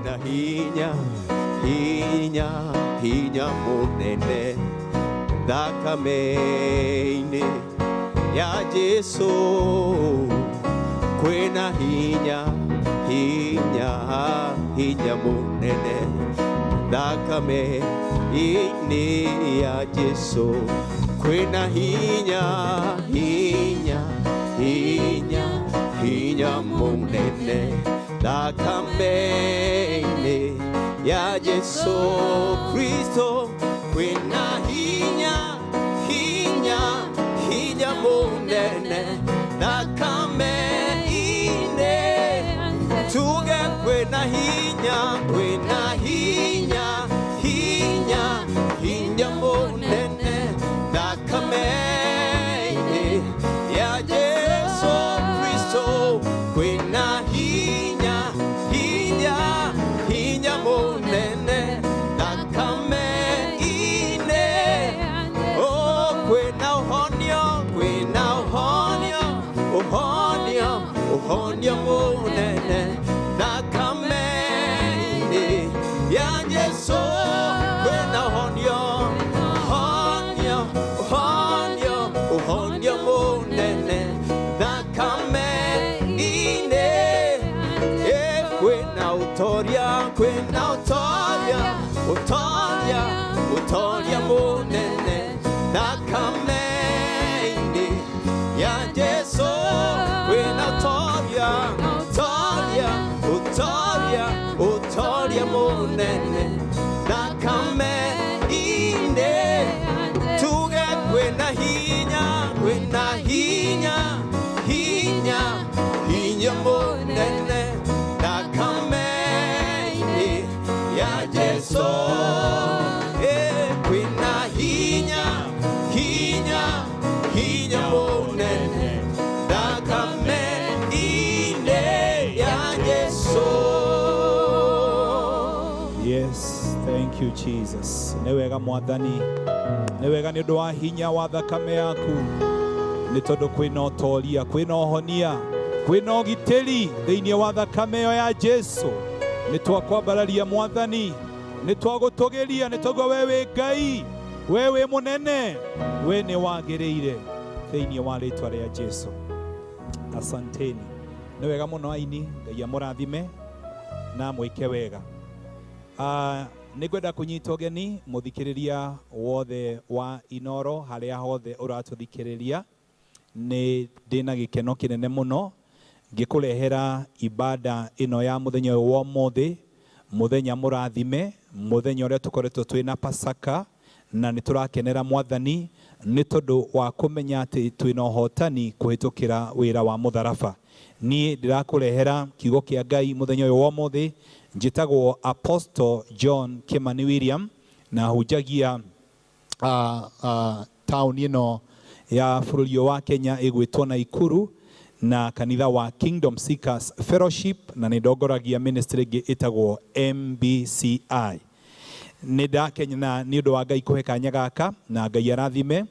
kwena hinya hinya hinya munene thakame-inĩ ya Jesu kwena hinya hinya hinya munene thakame-inĩ ya Jesu kwena hinya hinya hinya hinya munene thakame-inĩ ya Jesu Kristo kwena hinya hinya hinya munene thakame-inĩ tuge kwena hinya hinya hinya munene thakame-inĩ ya Jesu Kristo kwena hinya hinya hinya munene thakame-inĩ oh kwena uhonio uhonio munene thakame-inĩ ya Jesu kwena uhonio munene thakame-inĩ kwena utoria munene thakame-inĩ ya Jesu kwena utoria munene thakame-inĩ tuge kwena hinya hinya munene thakame-inĩ ya Jesu kwena hinya munene thakame-inĩ ya Jesu. Yes, thank you Jesus. Newega mwathani, newega ni undu wa hinya wa thakame yaku, ni tondu kwina utoria, kwina uhonia, kwina ugitiri thiini wa thakame ya Jesu. Ni twakwambararia mwathani, ni twagutugiria, ni tondu wewe Ngai, wewe munene, we ni wagiriire thiini wa ritwa ria Jesu. Asanteni. Newega muno aini, Ngai amurathime na mwike wega. Nigwenda kunyita ugeni muthikiriria wothe wa Inoro haria hothe uratuthikiriria. Ni ndina gikeno kinene muno ngikurehera ibada ino ya muthenya wa umuthi, muthenya murathime, muthenya uria tukoretwo twina Pasaka, na niturakenera mwathani ni tondu wa kumenya ati twina uhotani kuhitukira wira wa mutharaba. Ni ndirakurehera kiugo kia Ngai muthenya wa umuthi. Njitagwo Apostle John Kimani William na hujagia town ino ya bururi wa Kenya igwitwo Naikuru, na kanitha wa Kingdom Seekers Fellowship, na nindongoragia ministry ingi itagwo MBCI. Nindakenya ni undu wa Ngai kuhe kanya gaka, na Ngai arathime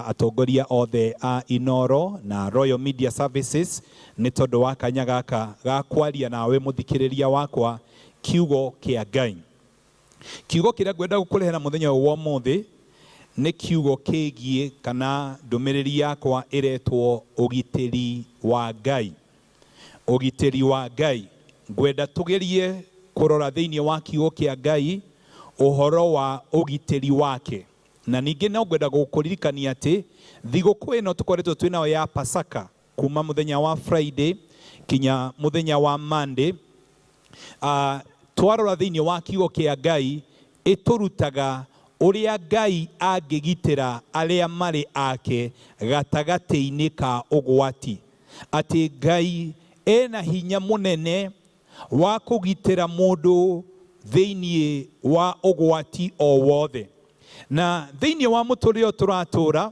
atongoria othe a Inoro na Royal Media Services ni tondu wa kanya gaka ga kwaria nawe muthikiriria wakwa kiugo kia Ngai. Kiugo kiria ngwenda gukurehera muthenya wa umuthi ni kiugo kigie kana ndumiriri yakwa iretwo ugitiri wa Ngai. Ugitiri wa Ngai. Ngwenda tugerie kurora thiini wa kiugo kia Ngai uhoro wa ugitiri wake. Na ningi no ngwenda gukuririkania ati thigũkũ ĩno tukoretwo twinayo ya Pasaka kuma muthenya wa Friday kinya muthenya wa Monday, twarora thiini wa kiugo kia Ngai iturutaga uria Ngai angigitira aria mari ake gatagati-ini ka ugwati. Ati Ngai ena hinya munene wa kugitira mundu thiini wa ugwati o wothe. Na thiini wa muturire turatura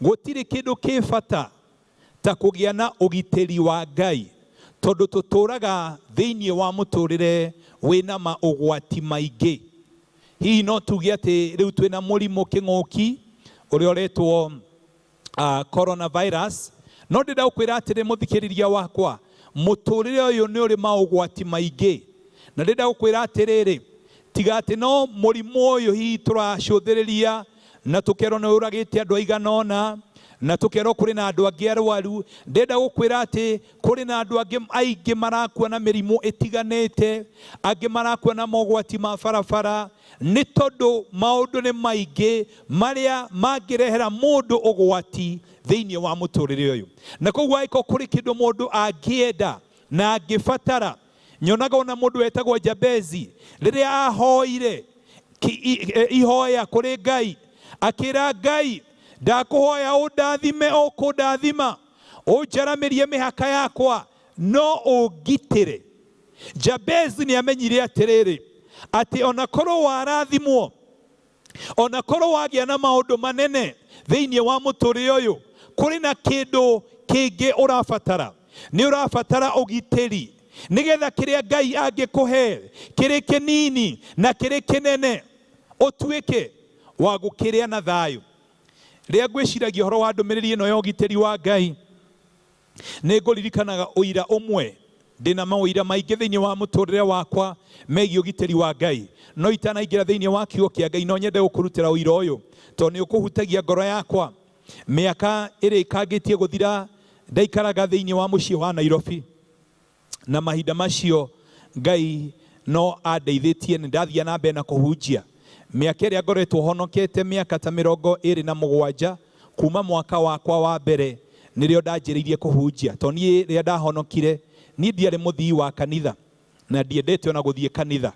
gutiri kindu kibata ta kugia na ugitiri wa Ngai, tondu tuturaga thiini wa muturire wina maugwati maingi. Hihi no tuge ati riu twina murimu king'uki uria uretwo coronavirus, no ndenda ukwira atiri muthikiriria wakwa, muturire uyu ni uri maugwati maingi, na ndenda gukwira atiriri tiga ati no murimu uyu hi turacũthĩrĩria na tukero nĩ ũragĩte andũ aigana ũna na tukero kuri na andũ angĩ arwaru. Ndenda gukwira ati kuri na andũ angĩ aingĩ marakua na mĩrimũ ĩtiganĩte, angĩ marakua na mogwati ma barabara, nĩ tondũ maũndũ nĩ maingĩ marĩa mangĩrehera mũndũ ũgwati thĩinĩ wa mũtũrĩre ũyũ. Na koguo angĩkorwo kũrĩ kĩndũ mũndũ angĩenda na angĩbatara, nyonaga ona mũndũ wetagwo Jabezi rĩrĩa ahoire ihoya kũrĩ Ngai, akĩra Ngai, ndakũhoya ũndathime ũkũndathima, ũnjaramĩrie mĩhaka yakwa, no ũngitĩre. Jabezi nĩ amenyire atĩrĩrĩ atĩ ona korwo warathimwo, ona korwo wagĩa na maũndũ manene thĩinĩ wa mũtũrĩre ũyũ, kũrĩ na kĩndũ kĩngĩ ũrabatara. Nĩ ũrabatara ũgitĩri, nĩgetha kĩrĩa Ngai angĩkũhe kĩrĩ kĩnini na kĩrĩ kĩnene ũtuĩke wa gũkĩrĩa na thayũ. Rĩrĩa ngwĩciragia ũhoro wa ndũmĩrĩri ĩno ya ũgitĩri wa Ngai, nĩ ngũririkanaga ũira ũmwe. Ndĩna maũira maingĩ thĩinĩ wa mũtũrĩre wakwa megiĩ ũgitĩri wa Ngai, no itanaingĩra thĩinĩ wa kiugo kĩa Ngai, no nyende gũkũrutĩra ũira ũyũ tondũ nĩ ũkũhutagia ngoro yakwa. Mĩaka ĩrĩa ĩkangĩtie gũthira ndaikaraga thĩinĩ wa mũciĩ wa Nairobi, na mahinda macio Ngai no andeithĩtie, nĩ ndathia na mbere na kũhunjia. Mĩaka ĩrĩa ngoretwo honokete mĩaka ta 27 kuma mwaka wakwa wa mbere nĩrĩo ndanjĩrĩirie kũhunjia, tondũ niĩ rĩrĩa ndahonokire niĩ ndiarĩ mũthii wa kanitha na ndiendete ona gũthiĩ kanitha.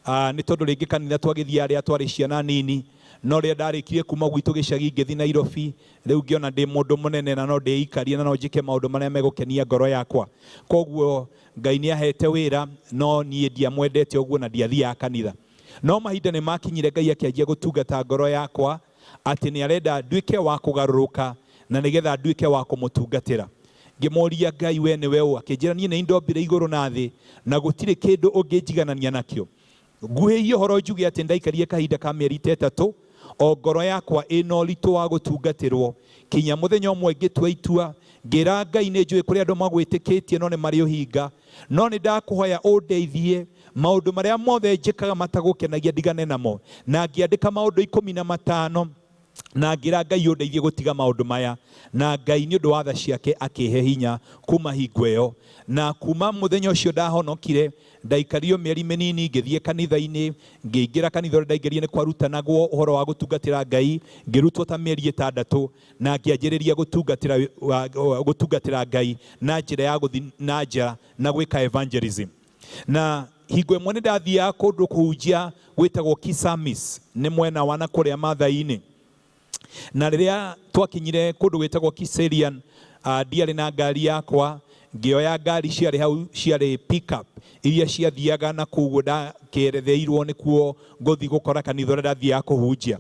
Nĩ tondũ rĩngĩ kanitha twagĩthiĩ arĩa twarĩ ciana nini, no rĩrĩa ndarĩkirie kuma gwitũ gĩcagi ngĩthiĩ Nairobi, rĩu ngĩona ndĩ mũndũ mũnene na no ndĩikarie na no njĩke maũndũ marĩa megũkenia ngoro yakwa. Koguo Ngai nĩ ahete wĩra, no niĩ ndiamwendete ũguo na ndiathiaga kanitha. No mahinda nĩ makinyire Ngai akĩanjia gũtungata ngoro yakwa atĩ nĩ arenda nduĩke wa kũgarũrũka na nĩgetha nduĩke wa kũmũtungatĩra. Ngĩmũria Ngai, we nĩwe ũ? Akĩnjĩra niĩ nĩ ndombire igũrũ na thĩ na gũtirĩ kĩndũ ũngĩnjiganania nakĩo. Nguhĩirie ũhoro njuge atĩ ndaikarie kahinda ka mĩeri 3 o ngoro yakwa ĩna ũritũ wa gũtungatĩrwo, kinya mũthenya ũmwe ngĩtua itua ngĩra Ngai, nĩ njũĩ kũrĩ andũ magwĩtĩkĩtie no nĩ marĩ ũhinga, no nĩ ndakũhoya ũndeithie maũndũ marĩa mothe njĩkaga matagũkenagia ndigane namo. Na ngĩandĩka maũndũ 15 na ngĩra Ngai ũndeithie gũtiga maũndũ maya, na Ngai nĩ ũndũ wa tha ciake akĩhe hinya kuma hingo ĩyo. Na kuma mũthenya ũcio ndahonokire, ndaikario mĩeri mĩnini ngĩthiĩ kanitha-inĩ, ngĩingĩra kanitha ũrĩa ndaingĩrire nĩ kwarutanagwo ũhoro wa gũtungatĩra Ngai, ngĩrutwo ta mĩeri 6 na ngĩanjĩrĩria gũtungatĩra Ngai na njĩra ya gũthiĩ na nja na gwĩka evangelism. Na hingo ĩmwe nĩ ndathiaga kũndũ kũhunjia gwĩtagwo Kisamis, nĩ mwena wa nakũrĩa Maathai-inĩ. Na rĩrĩa twakinyire kũndũ gwĩtagwo Kiserian, ndiarĩ na ngari yakwa, ngĩoya ngari ciarĩ hau ciarĩ pickup iria ciathiaga na koguo ndakeretheirwo nĩkuo ngũthiĩ gũkora kanitha ũrĩa ndathiaga kũhunjia.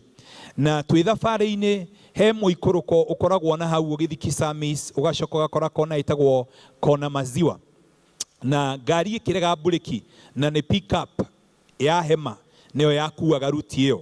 Na twĩ thabarĩ-inĩ he mũikũrũko ũkoragwo na hau ũgĩthiĩ Kisamis, ũgacoka ũgakora kona ĩtagwo Kona Maziwa, na ngari ĩkĩrega mburĩki na nĩ pickup ya hema nĩyo yakuaga ruti ĩyo.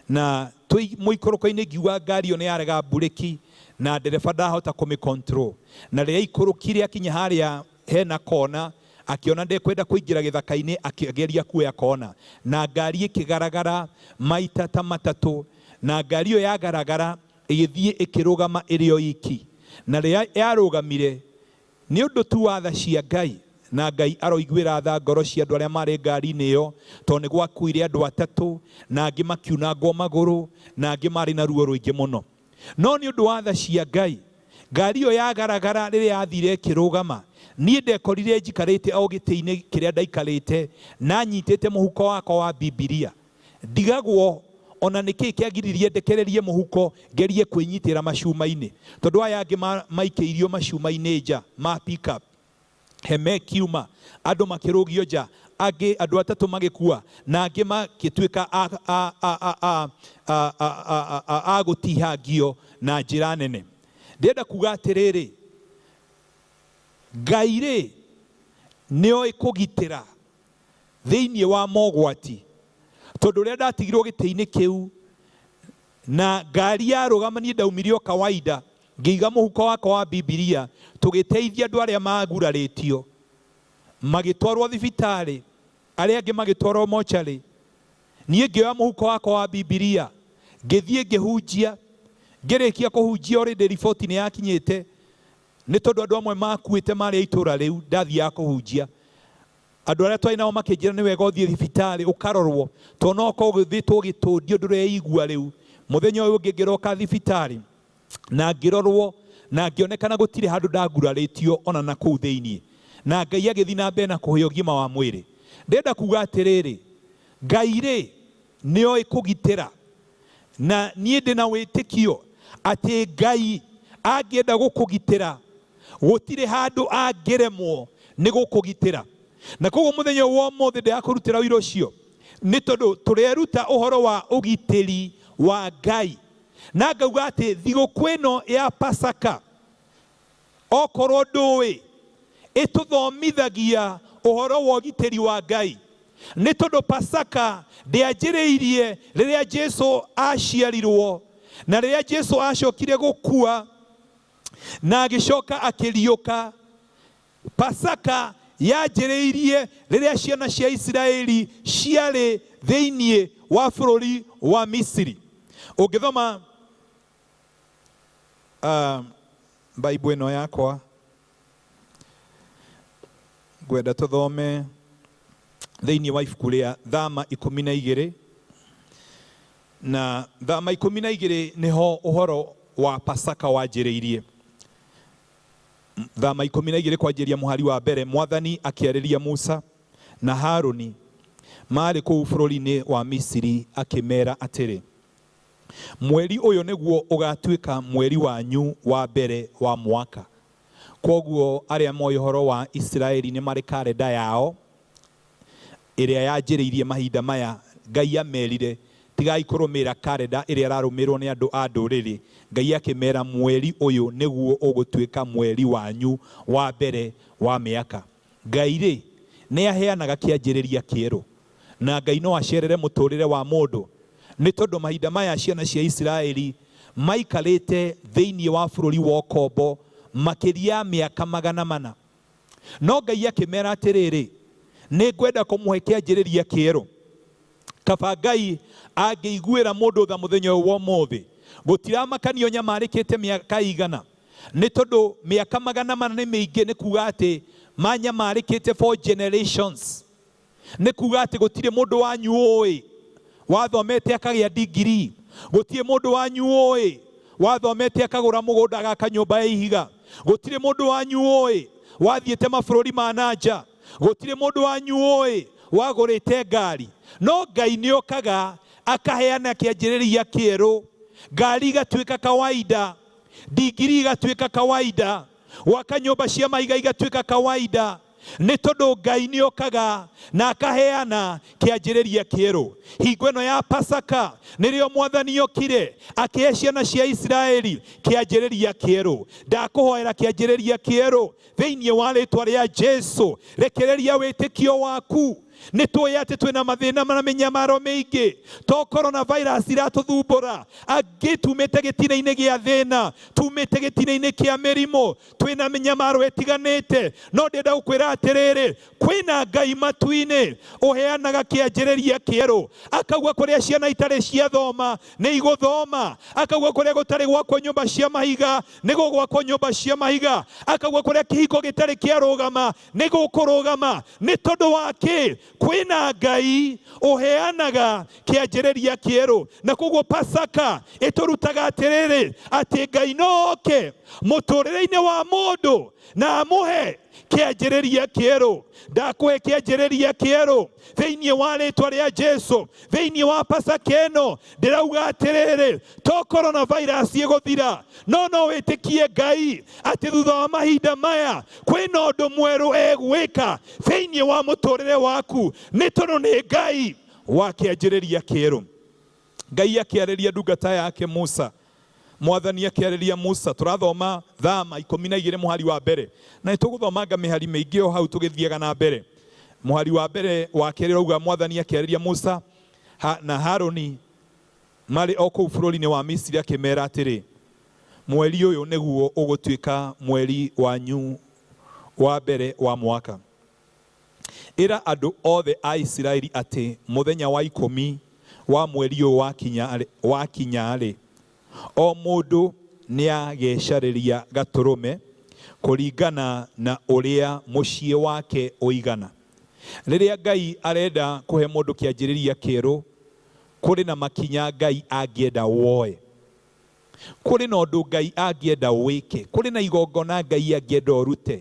Na mũikũrũko-inĩ ngiuga ngari ĩyo nĩ yarega mburĩki na ndereba ndahota kũmĩ-control. Na rĩrĩa ikũrũkire akinya harĩa hena kona, akiona ndekwenda kũingĩra gĩthaka-inĩ, akĩgeria kuoya kona, na ngari ĩkĩgaragara maita ta 3, na ngari ĩyo yagaragara ĩgĩthiĩ ĩkĩrũgama ĩrĩ o iki. Na rĩrĩa yarũgamire nĩ ũndũ tu wa tha cia Ngai, na Ngai aroiguĩra tha ngoro cia andũ arĩa marĩ ngari-inĩ ĩyo, tondũ nĩ gwakuire andũ 3 na angĩ makiunangwo magũrũ na angĩ marĩ na ruo rũingĩ mũno. No nĩ ũndũ wa tha cia Ngai, ngari ĩyo yagaragara rĩrĩa yathire ĩkĩrũgama, niĩ ndekorire njikarĩte o gĩtĩ-inĩ kĩrĩa ndaikarĩte na nyitĩte mũhuko wakwa wa Bibilia. Ndigagwo ona nĩkĩĩ kĩagiririe ndekererie mũhuko ngerie kwĩnyitĩra macuma-inĩ, tondũ aya angĩ maikĩirio macuma-inĩ nja ma pickup, heme kiuma, andũ makĩrũgio nja, angĩ andũ 3 magĩkua na angĩ magĩtuĩka a gũtihangio na njĩra nene. Ndĩrenda kuga atĩrĩrĩ, Ngai-rĩ nĩoĩ kũgitĩra thĩinĩ wa mogwati, tondũ rĩrĩa ndatigirwo gĩtĩ-inĩ kĩu na ngari yarũgama, niĩ ndaumire o kawaida, ngĩiga mũhuko wakwa wa Bibilia, tũgĩteithia andũ arĩa magurarĩtio, magĩtwarwo thibitarĩ arĩa angĩ magĩtwarwo mochari. Niĩ ngĩoya mũhuko wakwa wa Bibilia ngĩthiĩ ngĩhunjia, ngĩrĩkia kũhunjia already riboti nĩ yakinyĩte, nĩ tondũ andũ amwe makuĩte marĩ itũra rĩu ndathiaga kũhunjia. Andũ arĩa twari nao makĩnjĩra nĩ wega ũthiĩ thibitarĩ ũkarorwo, tondũ no ũkorwo ũgĩthĩtwo gĩtũndio ndũreigua rĩu. Mũthenya ũyũ ũngĩ ngĩroka thibitarĩ na ngĩrorwo na ngĩonekana gũtirĩ handũ ndagurarĩtio ona na kũu thĩinĩ, na Ngai agĩthiĩ na mbere na kũhe ũgima wa mwĩrĩ. Ndenda kuga atĩrĩrĩ, Ngai-rĩ nĩoĩ kũgitĩra, na niĩ ndĩ na wĩtĩkio atĩ Ngai angĩenda gũkũgitĩra gũtirĩ handũ angĩremwo nĩ gũkũgitĩra. Na koguo mũthenya wa ũmũthĩ ndĩrakũrutĩra wĩra ũcio nĩ tondũ tũreruta ũhoro wa ũgitĩri wa Ngai. Na ngauga atĩ thigũkũ ĩno ya Pasaka, okorwo ndũĩ, ĩtũthomithagia ũhoro wa ũgitĩri wa Ngai. Nĩ tondũ Pasaka ndĩanjĩrĩirie rĩrĩa Jesu aciarirwo, na rĩrĩa Jesu acokire gũkua na agĩcoka akĩriũka. Pasaka yanjĩrĩirie rĩrĩa ciana cia Isiraeli ciarĩ thĩinĩ wa bũrũri wa Misiri. Ũngĩthoma Bible ĩno yakwa, ngwenda tũthome thĩinĩ wa ibuku rĩa Thama 12, na Thama 12 nĩho ũhoro wa Pasaka wanjĩrĩirie. Thama 12 kwanjĩria mũhari wa mbere, Mwathani akĩarĩria Musa na Haruni marĩ kũu bũrũri-inĩ wa Misiri akĩmera atĩrĩ, mweri ũyũ nĩguo ũgatuĩka mweri wanyu wa mbere wa mwaka. Koguo arĩa moĩ ũhoro wa Isiraeli nĩ marĩ karenda yao ĩrĩa yanjĩrĩirie mahinda maya. Ngai amerire tigai kũrũmĩrĩra karenda ĩrĩa ĩrarũmĩrĩrwo nĩ andũ a ndũrĩrĩ. Ngai akĩmera mweri ũyũ nĩguo ũgũtuĩka mweri wanyu wa mbere wa mĩaka. Ngai-rĩ nĩ aheanaga kĩanjĩrĩria kĩerũ, na Ngai no acerere mũtũrĩre wa mũndũ, nĩ tondũ mahinda maya ciana cia Isiraeli maikarĩte thĩinĩ wa bũrũri wa ũkombo makĩria mĩaka 400. No Ngai akĩmera atĩrĩrĩ, nĩ ngwenda kũmũhe kĩanjĩrĩria kĩerũ. Kaba Ngai angĩiguĩra mũndũ tha mũthenya ũyũ wa ũmũthĩ, gũtiramakanio nyamarĩkĩte mĩaka igana, nĩ tondũ mĩaka 400 nĩ mĩingĩ. Nĩ kuga atĩ manyamarĩkĩte 4 generations. Nĩ kuga atĩ gũtirĩ mũndũ wanyu ũĩ wathomete akagĩa degree, gũtirĩ mũndũ wanyu ũĩ wathomete akagũra mũgũnda agaka nyũmba ya ihiga, gũtirĩ mũndũ wanyu ũĩ wathiĩte mabũrũri ma nanja, gũtirĩ mũndũ wanyu ũĩ wagũrĩte ngari. No Ngai nĩ okaga akaheana kĩanjĩrĩria kĩerũ, ngari igatuĩka kawaida, degree igatuĩka kawaida, gwaka nyũmba cia mahiga igatuĩka kawaida. Nĩ tondũ Ngai nĩ okaga na akaheana kĩanjĩrĩria kĩerũ. Hingo ĩno ya Pasaka nĩrĩo Mwathani okire akĩhe ciana cia Isiraeli kĩanjĩrĩria kĩerũ. Ndakũhoera kĩanjĩrĩria kĩerũ thĩinĩ wa rĩtwa rĩa Jesu. Rekereria wĩtĩkio waku. Nĩ tũĩ atĩ twĩna mathĩna na mĩnyamaro mĩingĩ, to coronavirus iratũthumbũra, angĩ tumĩte gĩtina-inĩ gĩa thĩna, tumĩte gĩtina-inĩ kĩa mĩrimũ, twĩna mĩnyamaro ĩtiganĩte. No ndenda gũkwĩra atĩrĩrĩ, kwĩna Ngai matu-inĩ ũheanaga kĩanjĩrĩria kĩerũ. Akauga kũrĩa ciana itarĩ ciathoma nĩ igũthoma, akauga kũrĩa gũtarĩ gwakwo nyũmba cia mahiga nĩ gũgwakwo nyũmba cia mahiga, akauga kũrĩa kĩhiko gĩtarĩ kĩarũgama nĩ gũkũrũgama. Nĩ tondũ wa kĩ? Kwĩna Ngai ũheanaga kĩanjĩrĩria kĩerũ. Na koguo Pasaka ĩtũrutaga atĩrĩrĩ, atĩ Ngai no oke mũtũrĩre-inĩ wa mũndũ na amũhe kĩanjĩrĩria kĩerũ. Ndakũhe kĩanjĩrĩria kĩerũ thĩinĩ wa rĩtwa rĩa Jesu. Thĩinĩ wa Pasaka ĩno ndĩrauga atĩrĩrĩ, to coronavirus ĩgũthira, no wĩtĩkie Ngai atĩ thutha wa mahinda maya kwĩna ũndũ mwerũ egwĩka thĩinĩ wa mũtũrĩre waku, nĩ tondũ nĩ Ngai wa kĩanjĩrĩria kĩerũ. Ngai akĩarĩria ndungata yake Musa, Mwathani akĩarĩria Musa. Tũrathoma Thama 12 mũhari wa mbere, na nĩtũgũthomanga mĩhari mĩingĩ o hau tũgĩthiaga na mbere. Mũhari wa mbere wa kerĩ rauga, Mwathani akĩarĩria Musa na Haruni marĩ o kũu bũrũri-inĩ wa Misiri akĩmera atĩrĩ, mweri ũyũ nĩguo ũgũtuĩka mweri wanyu wa mbere wa mwaka. ĩra andũ othe a Isiraeli atĩ mũthenya wa 10 wa mweri ũyũ wakinya-rĩ, o mũndũ nĩagecarĩria gatũrũme kũringana na ũrĩa mũciĩ wake ũigana. Rĩrĩa Ngai arenda kũhe mũndũ kĩanjĩrĩria kĩerũ, kũrĩ na makinya Ngai angĩenda woe, kũrĩ na ũndũ Ngai angĩenda wĩke, kũrĩ na igongona Ngai angĩenda ũrute,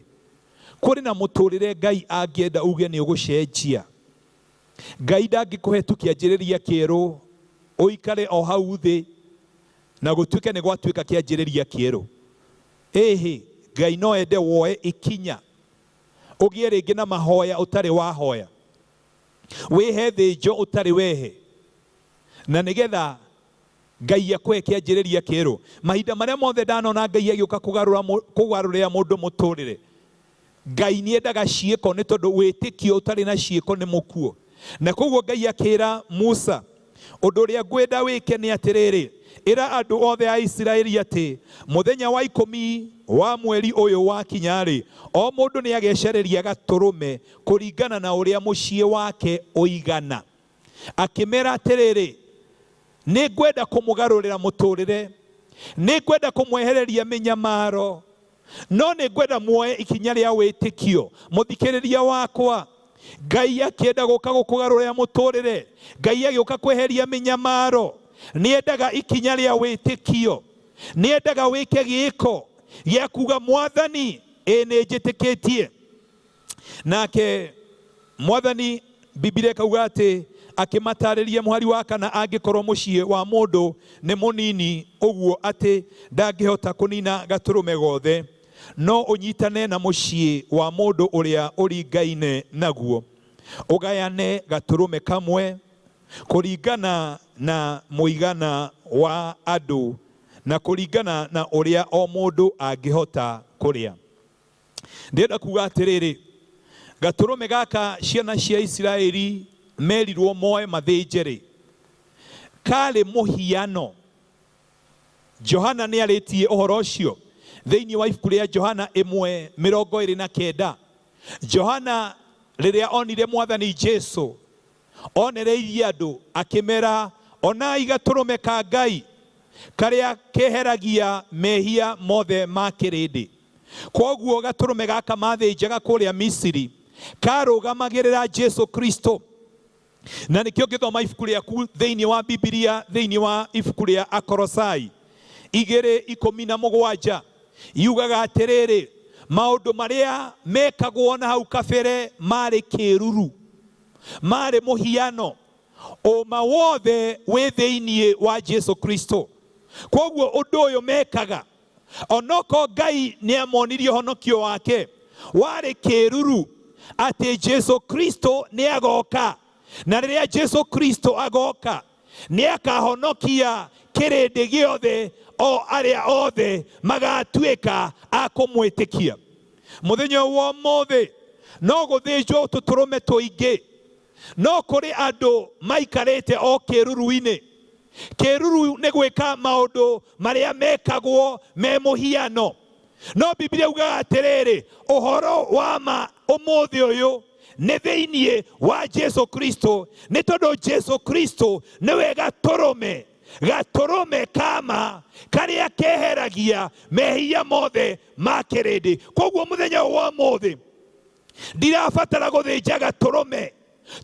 kũrĩ na mũtũrĩre Ngai angĩenda uge nĩ ũgũcenjia. Ngai ndangĩkũhe tu kĩanjĩrĩria kĩerũ ũikare o hau thĩ na gũtuĩke nĩ gwatuĩka kĩanjĩrĩria kĩerũ. Ĩhĩ, Ngai no ende woe ikinya, ũgĩe rĩngĩ na mahoya ũtarĩ wahoya, wĩhe thĩnjo ũtarĩ wehe, na nĩgetha Ngai akũhe kĩanjĩrĩria kĩerũ. Mahinda marĩa mothe ndanona Ngai agĩũka kũgarũrĩra mũndũ mũtũrĩre, Ngai nĩendaga ciĩko, nĩ tondũ wĩtĩkio ũtarĩ na ciĩko nĩ mũkuo. Na koguo Ngai akĩra Musa, ũndũ ũrĩa ngwenda wĩke nĩ atĩrĩrĩ, ĩra andũ othe a Isiraeli atĩ mũthenya wa 10 wa mweri ũyũ wakinya-rĩ, o mũndũ nĩagecarĩria gatũrũme kũringana na ũrĩa mũciĩ wake ũigana. Akĩmera atĩrĩrĩ, nĩ ngwenda kũmũgarũrĩra mũtũrĩre, nĩ ngwenda kũmwehereria mĩnyamaro, no nĩ ngwenda muoye ikinya rĩa wĩtĩkio. Mũthikĩrĩria wakwa, Ngai akĩenda gũka gũkũgarũrĩra mũtũrĩre, Ngai agĩũka kweheria mĩnyamaro, nĩendaga ikinya rĩa wĩtĩkio, nĩendaga wĩke gĩĩko gĩa kuga Mwathani, nĩ njĩtĩkĩtie. Nake Mwathani Biblia kauga atĩ akĩmatarĩria mũhari wa kana, angĩkorwo mũciĩ wa mũndũ nĩ mũnini ũguo atĩ ndangĩhota kũnina gatũrũme gothe, no ũnyitane na mũciĩ wa mũndũ ũrĩa ũringaine naguo, ũgayane gatũrũme kamwe kũringana na mũigana wa andũ na kũringana na ũrĩa o mũndũ angĩhota kũrĩa. Ndĩrenda kuga atĩrĩrĩ, gatũrũme gaka ciana cia Isiraeli merirwo moe mathĩnje-rĩ, karĩ mũhiano. Johana nĩ arĩtie ũhoro ũcio thĩinĩ wa ibuku rĩa Johana 1:29. Johana rĩrĩa onire Mwathani Jesu, onereirie andũ akĩmera, onai gatũrũme ka Ngai karĩa keheragia mehia mothe ma kĩrĩndĩ. Koguo gatũrũme gaka mathĩnjaga kũrĩa Misiri karũgamagĩrĩra Jesu Kristo. Na nĩkĩo ngĩthoma ibuku rĩaku thĩinĩ wa Biblia, thĩinĩ wa ibuku rĩa Akolosai 2:17 yugaga atĩrĩrĩ, maũndũ marĩa mekagwo na hau kabere marĩ kĩruru, marĩ mũhiano, ũma wothe wĩ thĩinĩ wa Jesu Kristo. Koguo ũndũ ũyũ mekaga, onoko Ngai nĩamonirie honokio wake warĩ kĩruru, atĩ Jesu Kristo nĩagoka, na rĩrĩa Jesu Kristo agoka nĩakahonokia kĩrĩndĩ gĩothe, o arĩa othe magatuĩka a kũmwĩtĩkia. Mũthenya wa ũmũthĩ no gũthĩnjwo tũtũrũme tũingĩ, no kũrĩ andũ maikarĩte o kĩruru-inĩ. Kĩruru nĩ gwĩka maũndũ marĩa mekagwo me mũhiano. No Biblia yugaga atĩrĩrĩ, ũhoro wa ma ũmũthĩ ũyũ nĩ thĩinĩ wa Jesu Kristo, nĩ tondũ Jesu Kristo nĩwe gatũrũme, gatũrũme kama karĩa keheragia mehia mothe ma kĩrĩndĩ. Koguo mũthenya wa ũmũthĩ ndirabatara gũthĩnja gatũrũme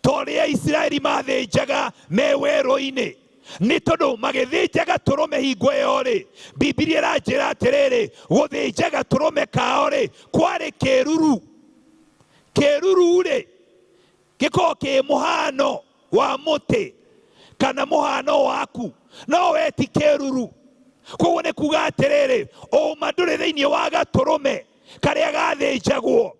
ta ũrĩa Isiraeli mathĩnjaga me werũ-inĩ, nĩ tondũ magĩthĩnja gatũrũme hingo ĩyo-rĩ, Biblia ĩranjĩra atĩrĩrĩ, gũthĩnja gatũrũme kao-rĩ kwarĩ kĩruru. Kĩruru-rĩ gĩkoragwo kĩ mũhano wa mũtĩ kana mũhano waku, no we ti kĩruru. Koguo nĩ kuga atĩrĩrĩ, ũma ndũrĩ thĩinĩ wa gatũrũme karĩa gathĩnjagwo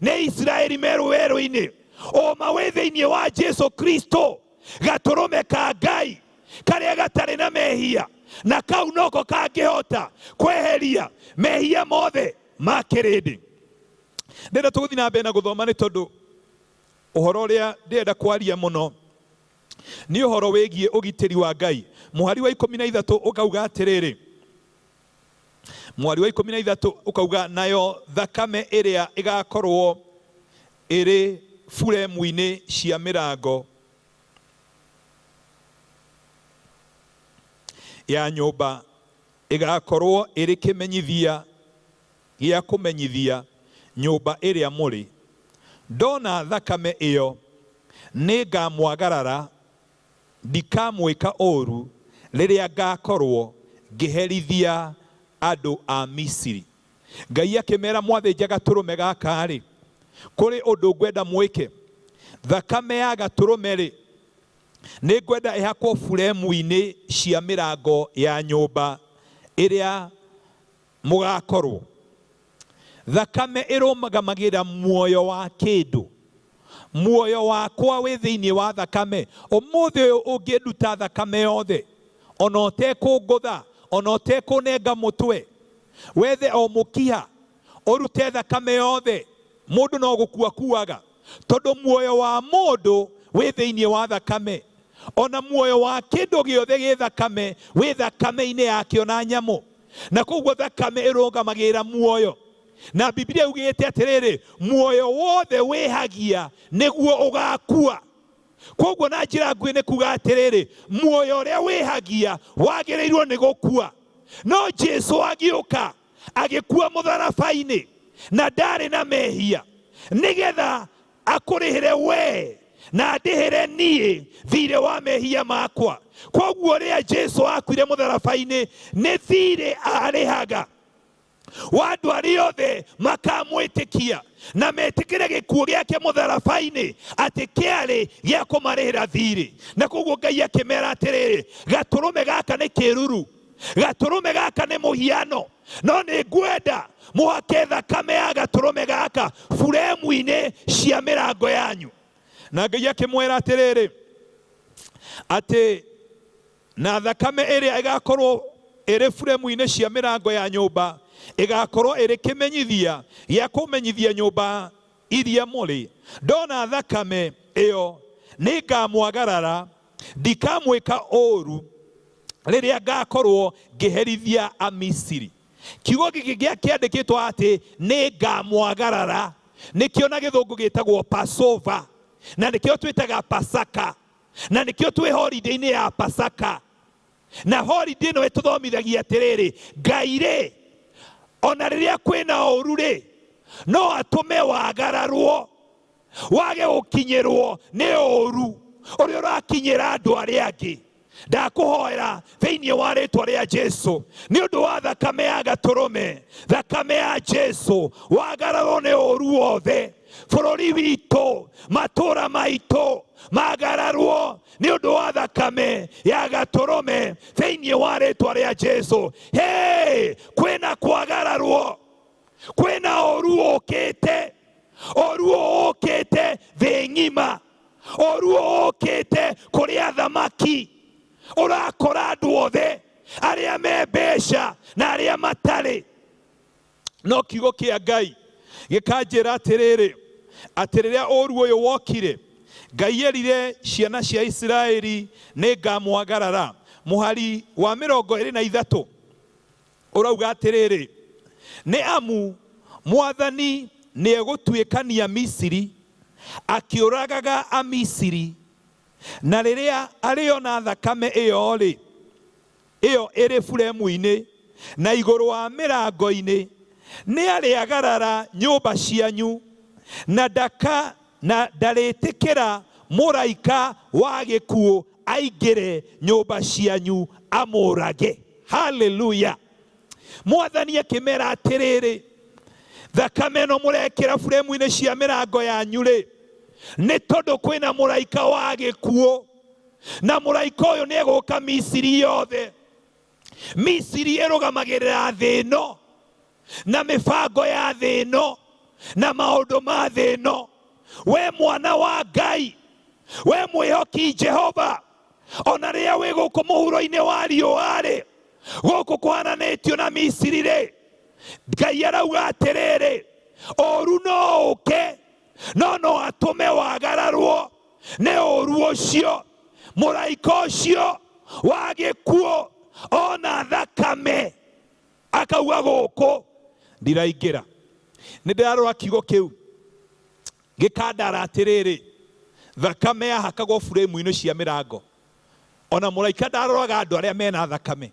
nĩ Isiraeli me werũ-inĩ, ũma wĩ thĩinĩ wa Jesu Kristo, gatũrũme ka Ngai karĩa gatarĩ na mehia, na kau noko kangĩhota kweheria mehia mothe ma kĩrĩndĩ. Ndĩrenda tũgũthiĩ na mbere na gũthoma, nĩ tondũ ũhoro ũrĩa ndĩrenda kwaria mũno nĩ ũhoro wĩgiĩ ũgitĩri wa Ngai. Mũhari wa 13 ũkauga atĩrĩrĩ, mũhari wa 13 ũkauga, nayo thakame ĩrĩa ĩgakorwo ĩrĩ furemu-inĩ cia mĩrango ya nyũmba ĩgakorwo ĩrĩ kĩmenyithia gĩa kũmenyithia nyũmba ĩrĩa mũrĩ. Ndona thakame ĩyo nĩngamwagarara, ndikamwĩka ũũru rĩrĩa ngakorwo ngĩherithia andũ a Misiri. Ngai akĩmera mwathĩnja gatũrũme gaka-rĩ, kũrĩ ũndũ ngwenda mwĩke. Thakame ya gatũrũme-rĩ, nĩ ngwenda ĩhakwo buremu-inĩ cia mĩrango ya nyũmba ĩrĩa mũgakorwo. Thakame ĩrũgamagĩrĩra muoyo wa kĩndũ. Muoyo wakwa wĩ thĩinĩ wa thakame. Ũmũthĩ ũyũ ũngĩnduta thakame yothe, ona ũtekũngũtha, ona ũtekũnenga mũtwe, wethe o mũkiha ũrute thakame yothe, mũndũ no gũkua kuaga, tondũ muoyo wa mũndũ wĩ thĩinĩ wa thakame. Ona muoyo wa kĩndũ gĩothe gĩ thakame wĩ thakame-inĩ yakĩo na nyamũ. Na koguo thakame ĩrũgamagĩrĩra muoyo. Na Biblia yugĩte atĩrĩrĩ, muoyo wothe wĩhagia nĩguo ũgakua. Koguo na njĩra nguhĩ nĩ kuga atĩrĩrĩ, muoyo ũrĩa wĩhagia wagĩrĩirwo nĩ gũkua. No Jesũ agĩũka agĩkua mũtharaba-inĩ na ndarĩ na mehia, nĩgetha akũrĩhĩre we na ndĩhĩre niĩ thirĩ wa mehia makwa. Koguo rĩrĩa Jesũ akuire mũtharaba-inĩ nĩ thirĩ arĩhaga wa andũ arĩa othe makamwĩtĩkia na metĩkĩre gĩkuũ gĩake mũtharaba-inĩ atĩ kĩarĩ gĩa kũmarĩhĩra thirĩ. Na koguo Ngai akĩmera atĩrĩrĩ, gatũrũme gaka nĩ kĩruru, gatũrũme gaka nĩ mũhiano, no nĩ ngwenda mũhake thakame ya gatũrũme gaka buremu-inĩ cia mĩrango yanyu. Na Ngai akĩmwĩra atĩrĩrĩ, atĩ na thakame ĩrĩa ĩgakorwo ĩrĩ buremu-inĩ cia mĩrango ya nyũmba ĩgakorwo ĩrĩ kĩmenyithia gĩa kũmenyithia nyũmba iria mũrĩ. Ndona thakame ĩyo nĩngamwagarara, ndikamwĩka ũũru rĩrĩa ngakorwo ngĩherithia a Misiri. Kiugo gĩkĩ kĩandĩkĩtwo atĩ nĩngamwagarara, nĩkĩo na gĩthũngũ gĩtagwo Passover, na nĩkĩo twĩtaga Pasaka, na nĩkĩo twĩ holiday-inĩ ya Pasaka. Na holiday ĩno ĩtũthomithagia atĩrĩrĩ, Ngai-rĩ, ona rĩrĩa kwĩna ũru-rĩ, no atũme wagararwo, wage gũkinyĩrwo nĩ ũru ũrĩa ũrakinyĩra andũ arĩa angĩ. Ndakũhoera thĩinĩ wa rĩtwa rĩa Jesũ, nĩ ũndũ wa thakame ya gatũrũme, thakame ya Jesũ, wagararwo nĩ ũru wothe. Bũrũri witũ, matũũra maitũ magararwo nĩ ũndũ wa thakame ya gatũrũme thĩinĩ wa rĩtwa rĩa Jesũ. Hey, kwĩna kwagararwo, kwĩna ũru ũkĩte, ũru ũkĩte thĩ ng'ima, ũru ũkĩte kũrĩ athamaki. Ũrakora andũ othe arĩa me mbeca na arĩa matarĩ. No kiugo kĩa Ngai gĩkanjĩra atĩrĩrĩ, atĩ rĩrĩa ũru ũyũ wokire, Ngai erire ciana cia Isiraeli nĩngamwagarara. Mũhari wa 23 ũrauga atĩrĩrĩ, nĩ amu Mwathani nĩegũtuĩkania Misiri, akĩũragaga a Misiri, na rĩrĩa arĩona thakame ĩyo-rĩ, ĩyo ĩrĩ buremu-inĩ na igũrũ wa mĩrango-inĩ, nĩ arĩagarara nyũmba cianyu, na ndarĩtĩkĩra mũraika wa gĩkuũ aingĩre nyũmba cianyu amũrage. Hallelujah. Mwathani akĩmera atĩrĩrĩ, thakame ĩno mũrekĩra buremu-inĩ cia mĩrango yanyu-rĩ, nĩ tondũ kwĩna mũraika wa gĩkuũ, na mũraika ũyũ nĩegũka Misiri yothe. Misiri ĩrũgamagĩrĩra thĩ ĩno na mĩbango ya thĩ ĩno na maũndũ ma thĩ ĩno. We mwana wa Ngai, we mwĩhoki Jehova, ona rĩrĩa wĩ gũkũ mũhuro-inĩ wa riũa-rĩ, gũkũ kũhananĩtio na Misiri-rĩ, Ngai arauga atĩrĩrĩ, ũru no ũke, no atũme wagararwo nĩ ũru ũcio. Mũraika ũcio wa gĩkuũ ona thakame akauga gũkũ ndiraingĩra. Nĩ ndĩrarora kiugo kĩu gikandara atiriri thakame yahakagwo buremu-inĩ cia mĩrango. Ona mũraika ndaroraga andũ arĩa mena thakame,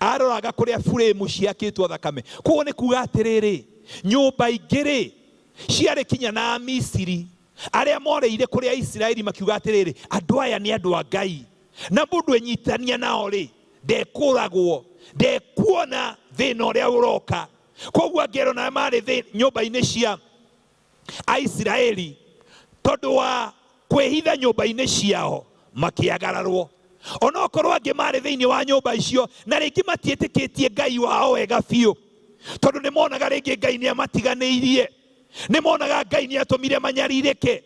aroraga kũrĩa buremu ciakĩtwo thakame. Koguo nĩ kuga atĩrĩrĩ, nyũmba ingĩ ciarĩ kinya na Misiri arĩa moreire kũrĩa Isiraeli makiuga atĩrĩrĩ, andũ aya nĩ andũ a Ngai, na mũndũ enyitania nao ndekũragwo, ndekuona thĩna ũrĩa ũroka. Koguo ngero na marĩ nyũmba-inĩ cia Aisiraeli, tondũ wa kwĩhitha nyũmba-inĩ ciao makĩagararwo. Ona okorwo angĩ marĩ thĩinĩ wa nyũmba icio na rĩngĩ matiĩtĩkĩtie Ngai wao wega biũ, tondũ nĩ monaga rĩngĩ Ngai nĩ amatiganĩirie, nĩ monaga Ngai nĩ atũmire manyarirĩke,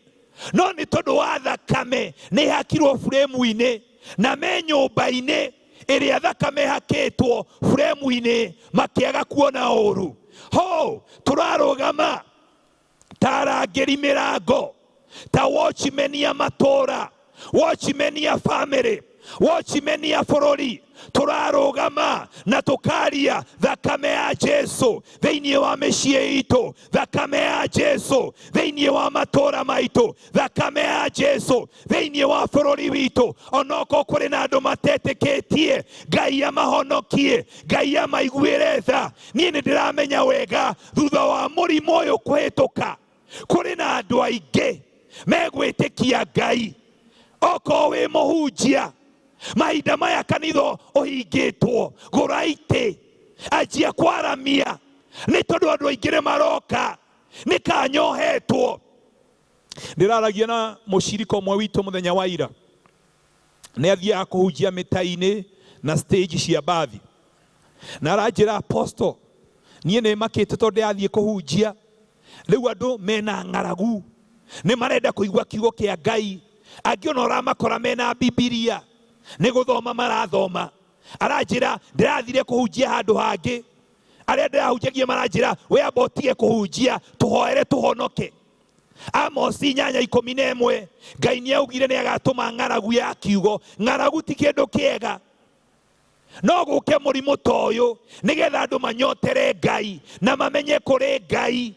no nĩ tondũ wa thakame nĩ hakirwo buremu-inĩ, na me nyũmba-inĩ ĩrĩa thakame hakĩtwo buremu-inĩ makĩaga kuona ũru. Ho tũrarũgama ta arangĩri mĩrango, ta watchmen ya matũra, watchmen ya family, watchmen ya bũrũri, tũrarũgama na tũkaria thakame ya Jesu thĩinĩ wa mĩciĩ itũ, thakame ya Jesu thĩinĩ wa matũra maitũ, thakame ya Jesu thĩinĩ wa bũrũri witũ. Onoko kũrĩ na andũ matetĩkĩtie Ngai amahonokie, Ngai amaiguĩre tha. Niĩ nĩ ndĩramenya wega thutha wa mũrimũ ũyũ kũhĩtũka, kũrĩ na andũ aingĩ megwĩtĩkia Ngai. Oko wĩ mũhunjia, mahinda maya kanitha ũhingĩtwo, gũra itĩ, anjia kwaramia, nĩ tondũ andũ aingĩ nĩ maroka, nĩ kanyohetwo. Ndĩraragia na mũcirika ũmwe witũ mũthenya wa ira, nĩ athiaga kũhunjia mĩta-inĩ na stage cia bathi, na aranjĩra, apostle, niĩ nĩ makĩte tondũ ndĩrathiĩ kũhunjia, rĩu andũ mena ng'aragu, nĩ marenda kũigua kiugo kĩa Ngai. Angĩ ona ũramakora mena Bibilia, nĩ gũthoma marathoma. Aranjĩra, ndĩrathire kũhunjia handũ hangĩ, arĩa ndĩrahunjagia maranjĩra, we amba ũtige kũhunjia, tũhoere tũhonoke. Amos 8:11, Ngai nĩ augire nĩ agatũma ng'aragu ya kiugo. Ng'aragu ti kĩndũ kĩega, no gũke mũrimũ ta ũyũ nĩgetha andũ manyotere Ngai na mamenye kũrĩ Ngai,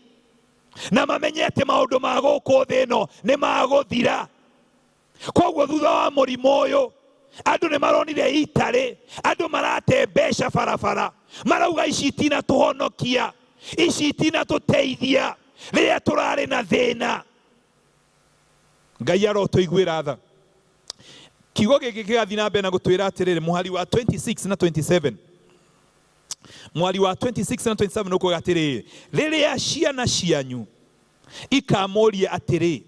na mamenye atĩ maũndũ ma gũkũ thĩ ĩno nĩ magũthira. Koguo thutha wa mũrimũ ũyũ andũ nĩ maronire itarĩ, andũ marate mbeca barabara, marauga ici itinatũhonokia, ici itinatũteithia rĩrĩa tũrarĩ na thĩna. Ngai arotũiguĩra tha. Kiugo gĩkĩ gĩgathiĩ na mbere na gũtwĩra atĩrĩrĩ, mũhari wa 26 na 27, mũhari wa 26 na 27 nĩkuo atĩrĩrĩ, rĩrĩa ciana cianyu ikamũria atĩrĩ,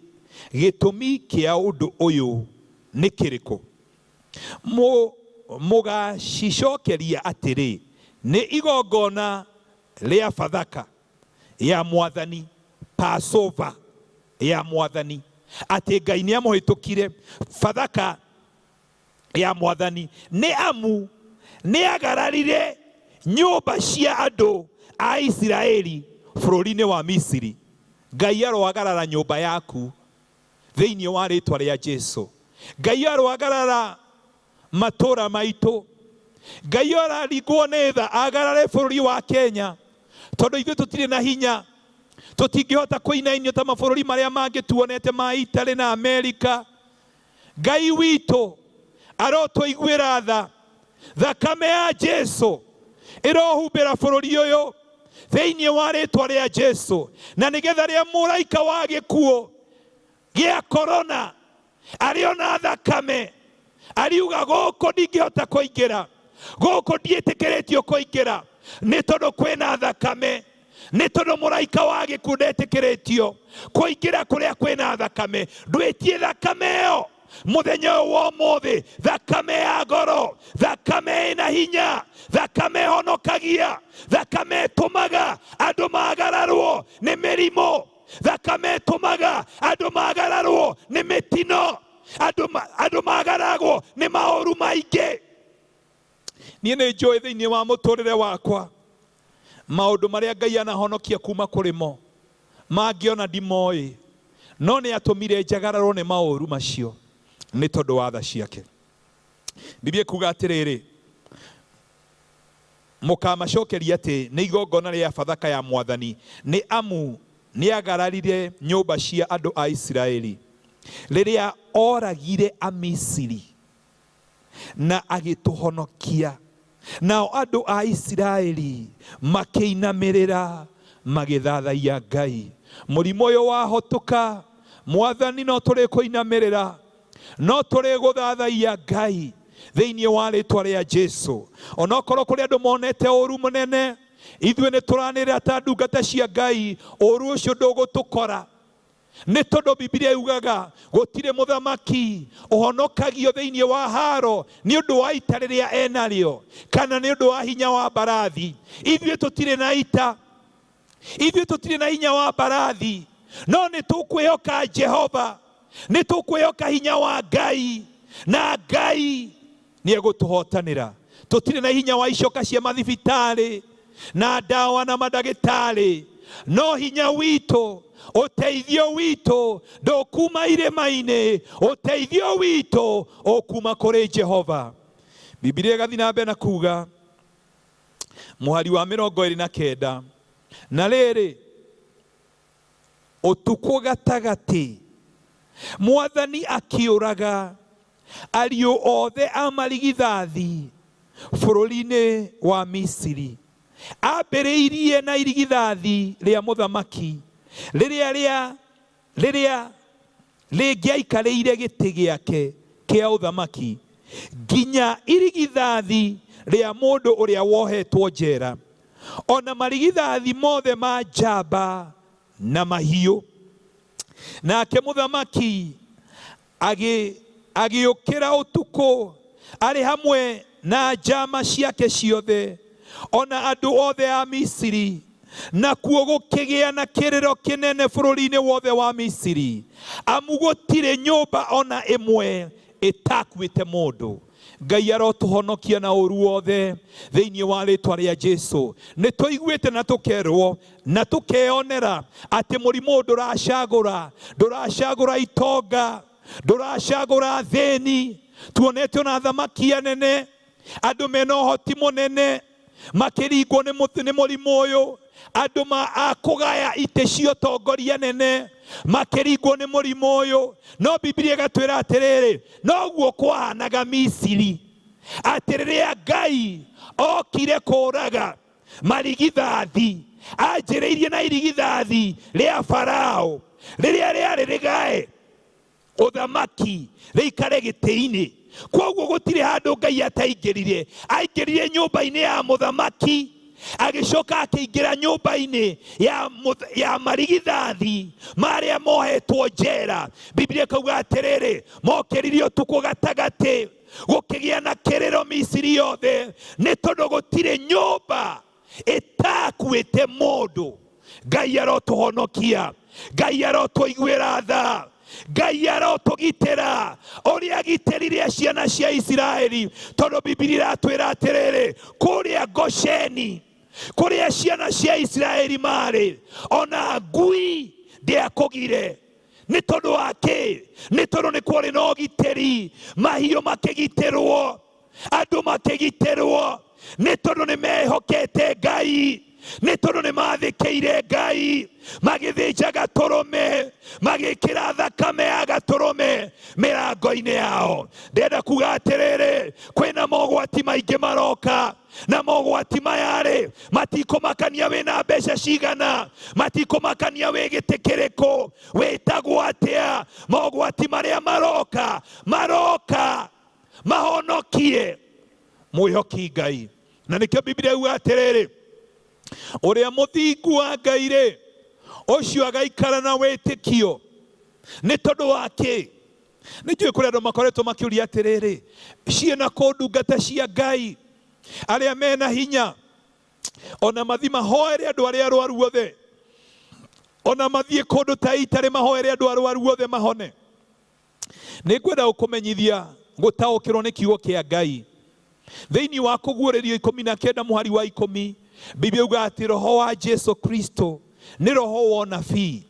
gĩtũmi kĩa ũndũ ũyũ nĩ kĩrĩkũ, mũgacicokeria atĩrĩ, nĩ igongona rĩa Bathaka ya Mwathani, Passover ya Mwathani. Atĩ Ngai nĩ amũhĩtũkire Bathaka ya Mwathani nĩ amu nĩ agararire nyũmba cia andũ a Isiraeli bũrũri-inĩ wa Misiri. Ngai aroagarara nyũmba yaku thĩinĩ wa rĩtwa rĩa Jesu. Ngai aroagarara matũra maitũ. Ngai araringwo nĩ tha agarare bũrũri wa Kenya, tondũ ithuĩ tũtirĩ na hinya, tũtingĩhota kũinainio ta mabũrũri marĩa mangĩ tuonete ma Italy na Amerika. Ngai witũ arotũiguĩra tha. Thakame ya Jesu ĩrohumbĩra bũrũri ũyũ thĩinĩ wa rĩtwa rĩa Jesu, na nĩgetha rĩa mũraika wa gĩkuũ gĩa korona ariona thakame ariuga gũkũ ndingĩhota kũingĩra, gũkũ ndiĩtĩkĩrĩtio kũingĩra, nĩ tondũ kwĩna thakame, nĩ tondũ mũraika wa gĩkuũ ndetĩkĩrĩtio kũingĩra kũrĩa kwĩna thakame. Ndwĩtie thakame ĩyo mũthenya ũyũ wa ũmũthĩ, thakame ya goro, thakame ĩna hinya, thakame honokagia, thakame tũmaga andũ magararwo nĩ mĩrimũ, thakame tũmaga andũ magararwo nĩ mĩtino, andũ magaragwo nĩ maũru maingĩ. Niĩ nĩ njũĩ thĩinĩ wa mũtũrĩre wakwa maũndũ marĩa Ngai anahonokia kuma kũrĩ mo, mangĩona ndimoĩ, no nĩ atũmire njagararwo nĩ maũru macio nĩ tondũ wa tha ciake. Biblia kuga atĩrĩrĩ, mũkamacokeria atĩ nĩ igongona rĩa Bathaka ya Mwathani, nĩ amu niagararire nyumba cia andu a Isiraeli riria oragire a Misiri na agituhonokia. Nao andu a Isiraeli makiinamirira magithathaia Ngai. Murimo uyu wahotuka, Mwathani no turi kuinamirira, no turi guthathaia Ngai thiini wa ritwa ria Jesu. Onokorwo kuri andu monete uru munene, ithue ni turanira ta ndungata cia Ngai, uru ucio ndugutukora. Ni tondu Biblia yugaga gutire muthamaki uhonokagio thiini wa haro ni undu wa ita riria enario, kana ni undu wa hinya wa barathi. Ithue tutire na ita, ithue tutire na hinya wa barathi, no ni tukwihoka Jehova, ni tukwihoka hinya wa Ngai, na Ngai ni egutuhotanira. Tutire na hinya wa icoka cia mathibitari na dawa na madagitari, no hinya wito, uteithio wito ndukuma irima-ini, uteithio wito ukuma kuri Jehova. Biblia igathi na mbere na kuga muhari wa 29, na riri utuku gatagati Mwathani akiuraga ariũ othe a marigithathi bũrũri-inĩ wa Misiri. Ambĩrĩirie na irigithathi rĩa mũthamaki rĩrĩa rĩngĩaikarĩire gĩtĩ gĩake kĩa ũthamaki, nginya irigithathi rĩa mũndũ ũrĩa wohetwo njera, ona marigithathi mothe ma njamba na mahiũ. Nake mũthamaki agĩũkĩra ũtukũ arĩ hamwe na njama ciake ciothe, ona andũ othe a Misiri, nakuo gũkĩgĩa na kĩrĩro kĩnene bũrũri-inĩ wothe wa Misiri, amu gũtirĩ nyũmba ona ĩmwe ĩtakuĩte mũndũ. Ngai arotuhonokia na ũru wothe thĩinĩ wa rĩtwa rĩa Jesu. Nĩ tũiguĩte na tũkerwo na tũkeonera atĩ mũrimũ ndũracagũra itonga, ndũracagũra thĩni. Tuonete ona thamaki anene, andũ mena ũhoti mũnene makĩringwo nĩ mũrimũ ũyũ, andũ a kũgaya itĩ cia ũtongoria nene makĩringwo nĩ mũrimũ ũyũ. No Biblia ĩgatwĩra atĩrĩrĩ, noguo kwahanaga Misiri, atĩ rĩrĩa Ngai okire kũraga marigithathi, anjĩrĩirie na irigithathi rĩa Farao rĩrĩa rĩarĩ rĩgae ũthamaki rĩikare gĩtĩ-inĩ. Kwoguo gũtirĩ handũ Ngai ataingĩrire. Aingĩrire nyũmba-inĩ ya mũthamaki, agĩcoka akĩingĩra nyũmba-inĩ ya marigithathi marĩa mohetwo njera. Biblia ĩkauga atĩrĩrĩ, mokĩrire ũtukũ gatagatĩ, gũkĩgĩa na kĩrĩro Misiri yothe, nĩ tondũ gũtirĩ nyũmba ĩtakuĩte mũndũ. Ngai arotũhonokia, Ngai arotũiguĩra tha, Ngai arotũgitĩra ũrĩa agitĩrire ciana cia Isiraeli. Tondũ Biblia iratwĩra atĩrĩrĩ, kũrĩa Gosheni, kũrĩa ciana cia Isiraeli marĩ, ona ngui ndĩakũgire. Nĩ tondũ wa kĩ? Nĩ tondũ nĩ kwarĩ na ũgitĩri, mahiũ makĩgitĩrwo, andũ makĩgitĩrwo, nĩ tondũ nĩ mehokete Ngai, nĩ tondũ nĩ mathĩkĩire Ngai, magĩthĩnja gatũrũme, magĩkĩra thakame ya gatũrũme mĩrango-inĩ yao. Ndĩrenda kuga atĩrĩrĩ, kwĩna mogwati maingĩ maroka, na mogwati maya-rĩ matikũmakania wĩna mbeca cigana, matikũmakania wĩ gĩtĩ kĩrĩkũ, wĩtagwo atĩa. Mogwati marĩa maroka mahonokie mwĩhoki Ngai. Na nĩkĩo Biblia yuga atĩrĩrĩ, ũrĩa mũthingu wa Ngai-rĩ, ũcio agaikara na wĩtĩkio. Nĩ tondũ wa kĩ? Nĩ njũĩ kũrĩ andũ makoretwo makĩũria atĩrĩrĩ, ciĩna kũ ndungata cia Ngai arĩa mena hinya, ona mathi mahoere andũ arĩa arwaru othe, ona mathiĩ kũndũ ta itarĩ mahoere andũ arwaru othe mahone? Nĩ ngwenda gũkũmenyithia, gũtaũkĩrwo nĩ kiugo kĩa Ngai thĩinĩ wa Kũguũrĩrio 19 mũhari wa 10. Biblia yuga atĩ roho wa Jesu Kristo nĩ roho wa ũnabii.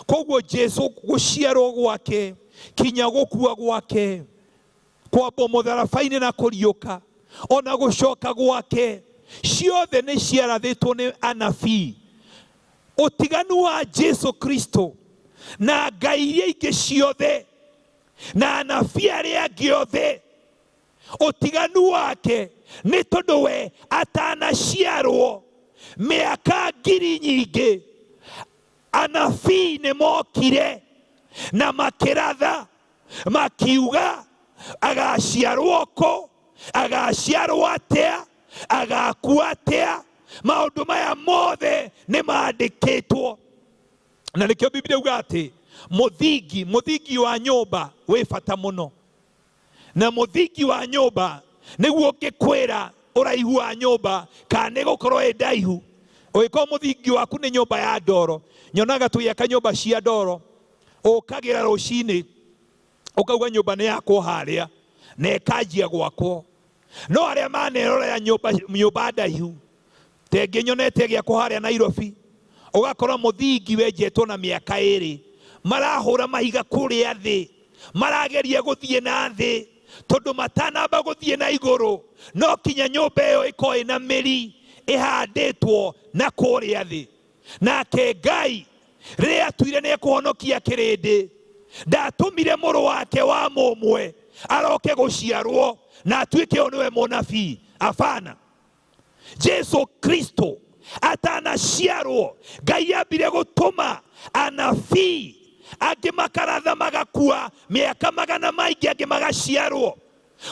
Koguo Jesu gũciarwo gwake, kinya gũkua gwake, kwambwo mũtharaba-inĩ na kũriũka, ona gũcoka gwake, ciothe nĩ ciarathĩtwo nĩ anabii. utiganu wa Jesu Kristo na ngai iria ingĩ ciothe na anabii arĩa angĩ othe, utiganu wake nĩ tondũ we atanaciarwo mĩaka 1000 nyingĩ, anabii nĩ mokire na makĩratha makiuga agaciarwo kũ, agaciarwo atĩa, agakua atĩa. Maũndũ maya mothe nĩ mandĩkĩtwo. Na nĩkĩo Biblia yuga atĩ mũthingi wa nyũmba wĩ bata mũno. Na mũthingi wa nyũmba nĩguo ũngĩkwĩra ũraihu wa nyũmba kana nĩ gũkorwo ĩ ndaihu. Ũngĩkorwo mũthingi waku nĩ nyũmba ya ndoro, nyonaga tũgĩaka nyũmba cia ndoro, ũkagĩra rũcinĩ ũkauga nyũmba nĩ yakwo harĩa na ĩkanjia gwakwo. No arĩa manerorera nyũmba ndaihu, tengĩ nyonete gĩakwo harĩa Nairobi, ũgakora mũthingi wenjetwo na mĩaka 2, marahũra mahiga kũrĩa thĩ, marageria gũthiĩ na thĩ tondũ matanamba gũthiĩ na igũrũ. No kinya nyũmba ĩyo ĩkorwo ĩna mĩri ĩhandĩtwo na kũrĩa thĩ. Nake Ngai rĩrĩa atuire nĩ ekũhonokia kĩrĩndĩ, ndatũmire mũrũ wake wa mũmwe aroke gũciarwo na atuĩke o nĩwe mũnabii. Afana, Jesu Kristo atanaciarwo, Ngai ambire gũtũma anabii angĩ makaratha magakua, mĩaka 100 maingĩ angĩ magaciarwo.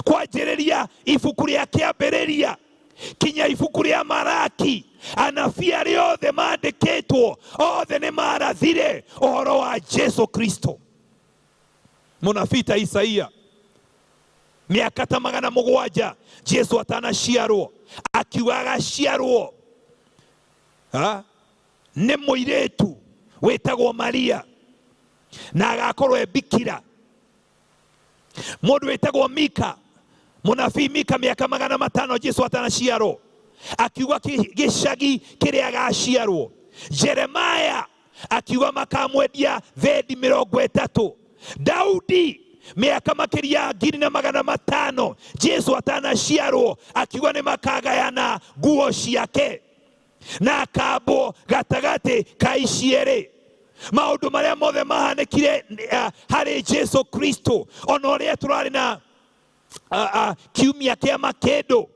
Kwanjĩrĩria ibuku rĩa kĩambĩrĩria kinya ibuku rĩa Malaki, anabii arĩa othe mandĩkĩtwo othe nĩ marathire ũhoro wa Jesu Kristo. Mũnabii ta Isaia, mĩaka ta 700 Jesu atanaciarwo, akiuga agaciarwo nĩ mũirĩtu wĩtagwo Maria na agakorwo e bikira. Mũndũ wĩtagwo Mika, mũnabii Mika, mĩaka 500 Jesu atanaciarwo, akiuga gĩcagi kĩrĩa agaciarwo. Jeremaya akiuga makamwendia thendi 30. Daudi mĩaka makĩria 1500 Jesu atanaciarwo, akiuga nĩ makagayana nguo ciake na akambwo gatagatĩ ka ici erĩ. Maũndũ marĩa mothe mahanĩkire harĩ Jesu Kristo, ona ũrĩa tũrarĩ na kiumia kĩa makĩndũ,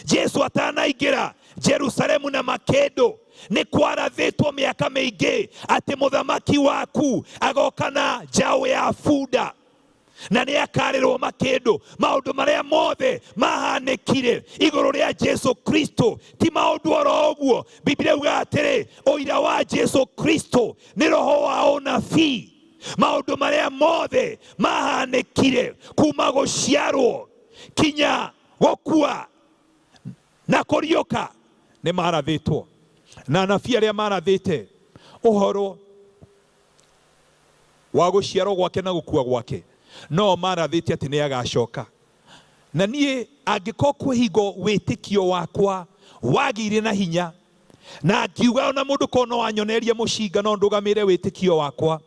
Jesu atanaingĩra Jerusalemu na makĩndũ, nĩ kwarathĩtwo mĩaka mĩingĩ atĩ mũthamaki waku agoka na njaũ ya bunda na nĩ akarĩrwo makĩndũ. Maũndũ marĩa mothe mahanĩkire igũrũ rĩa Jesu Kristo ti maũndũ oro ũguo. Biblia yuga atĩrĩ, ũira wa Jesu Kristo nĩ roho wa ũnabii. Maũndũ marĩa mothe mahanĩkire kuma gũciarwo kinya gũkua na kũriũka nĩ marathĩtwo. Na anabii arĩa marathĩte ũhoro wa gũciarwo gwake na gũkua gwake, no marathĩte atĩ nĩ agacoka. Na niĩ angĩkorwo kwĩhingo wĩtĩkio wakwa wagĩire na hinya, na ngiuga ona mũndũ ko no anyonerie mũcinga no ndũgamĩre wĩtĩkio wakwa,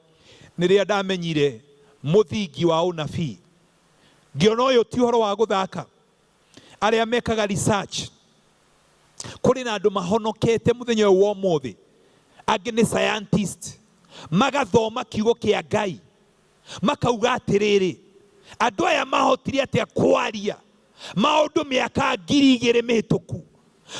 nĩ rĩrĩa ndamenyire mũthingi wa ũnabii. Ngĩona ũyũ ti ũhoro wa gũthaka. Arĩa mekaga research, kũrĩ na andũ mahonokete mũthenya ũyũ wa ũmũthĩ, angĩ nĩ scientist, magathoma kiugo kĩa Ngai, makauga atĩrĩrĩ, andũ aya mahotire atĩa kwaria maũndũ mĩaka 2000 mĩhĩtũku,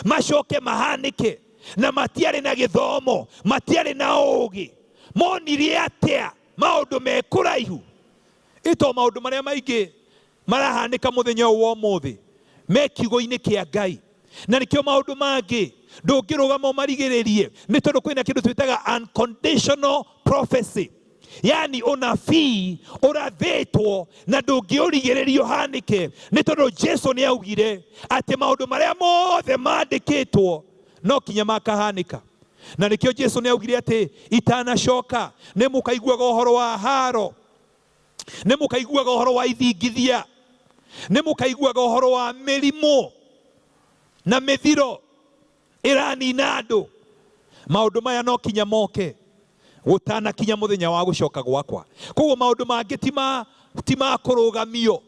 macoke mahanĩke na matiarĩ na gĩthomo, matiarĩ na ũũgĩ, monire atĩa maũndũ me kũraihu. Ito maũndũ marĩa maingĩ marahanĩka mũthenya ũyũ wa ũmũthĩ me kiugo-inĩ kĩa Ngai. Na nĩkĩo maũndũ mangĩ ndũngĩrũgama ũmarigĩrĩrie, nĩ tondũ kwĩna kĩndũ twĩtaga unconditional prophecy, yani ũnabii ũrathĩtwo na ndũngĩũrigĩrĩrio hanĩke, nĩ tondũ Jesu nĩ augire atĩ maũndũ marĩa mothe mandĩkĩtwo no kinya makahanĩka. Na nĩkĩo Jesu nĩ augire atĩ itanacoka nĩ mũkaiguaga ũhoro wa haro, nĩ mũkaiguaga ũhoro wa ithingithia, nĩ mũkaiguaga ũhoro wa mĩrimũ na mĩthiro ĩranina andũ. Maũndũ maya no kinya moke gũtanakinya mũthenya wa gũcoka gwakwa. Koguo maũndũ mangĩ ti ma kũrũgamio,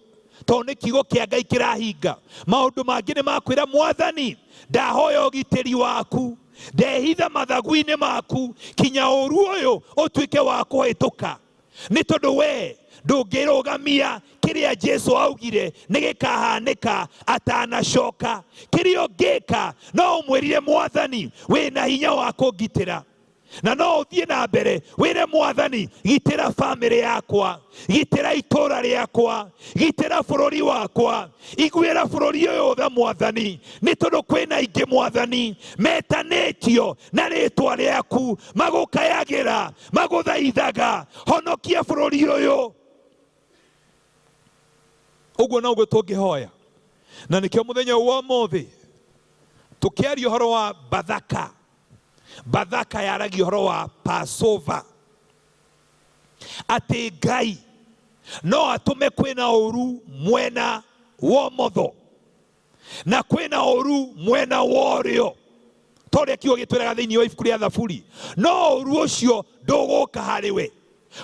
to nĩ kiugo kĩa Ngai kĩrahinga. Maũndũ mangĩ nĩ makwĩra Mwathani, ndahoya ũgitĩri waku, ndehitha mathagu-inĩ maku, kinya ũru ũyũ ũtuĩke wa kũhĩtũka. Nĩ tondũ we ndũngĩrũgamia kĩrĩa Jesũ augire nĩ gĩkahanĩka atanacoka. Kĩrĩa ũngĩka no ũmwĩrire Mwathani wĩna hinya wa kũngitĩra. Na no ũthiĩ na mbere wĩre Mwathani, gitĩra famĩlĩ yakwa, gitĩra itũũra rĩakwa, gitĩra bũrũri wakwa, iguĩra bũrũri ũyũ tha Mwathani, nĩ tondũ kwĩna aingĩ Mwathani metanĩtio na rĩĩtwa rĩaku, magũkayagĩra, magũthaithaga, honokia bũrũri ũyũ. Ũguo noguo tũngĩhoya. Na nĩkĩo mũthenya wa ũmũthĩ tũkĩaria ũhoro wa Bathaka. Bathaka yaragia ũhoro wa Passover. Atĩ Ngai no atũme kwĩna ũru mwena wa ũmotho na kwĩna ũru mwena wa ũrĩo. Torĩa kiugo gĩtwĩraga thĩinĩ wa ibuku rĩa Thaburi. No ũru ũcio ndũgũka harĩ we.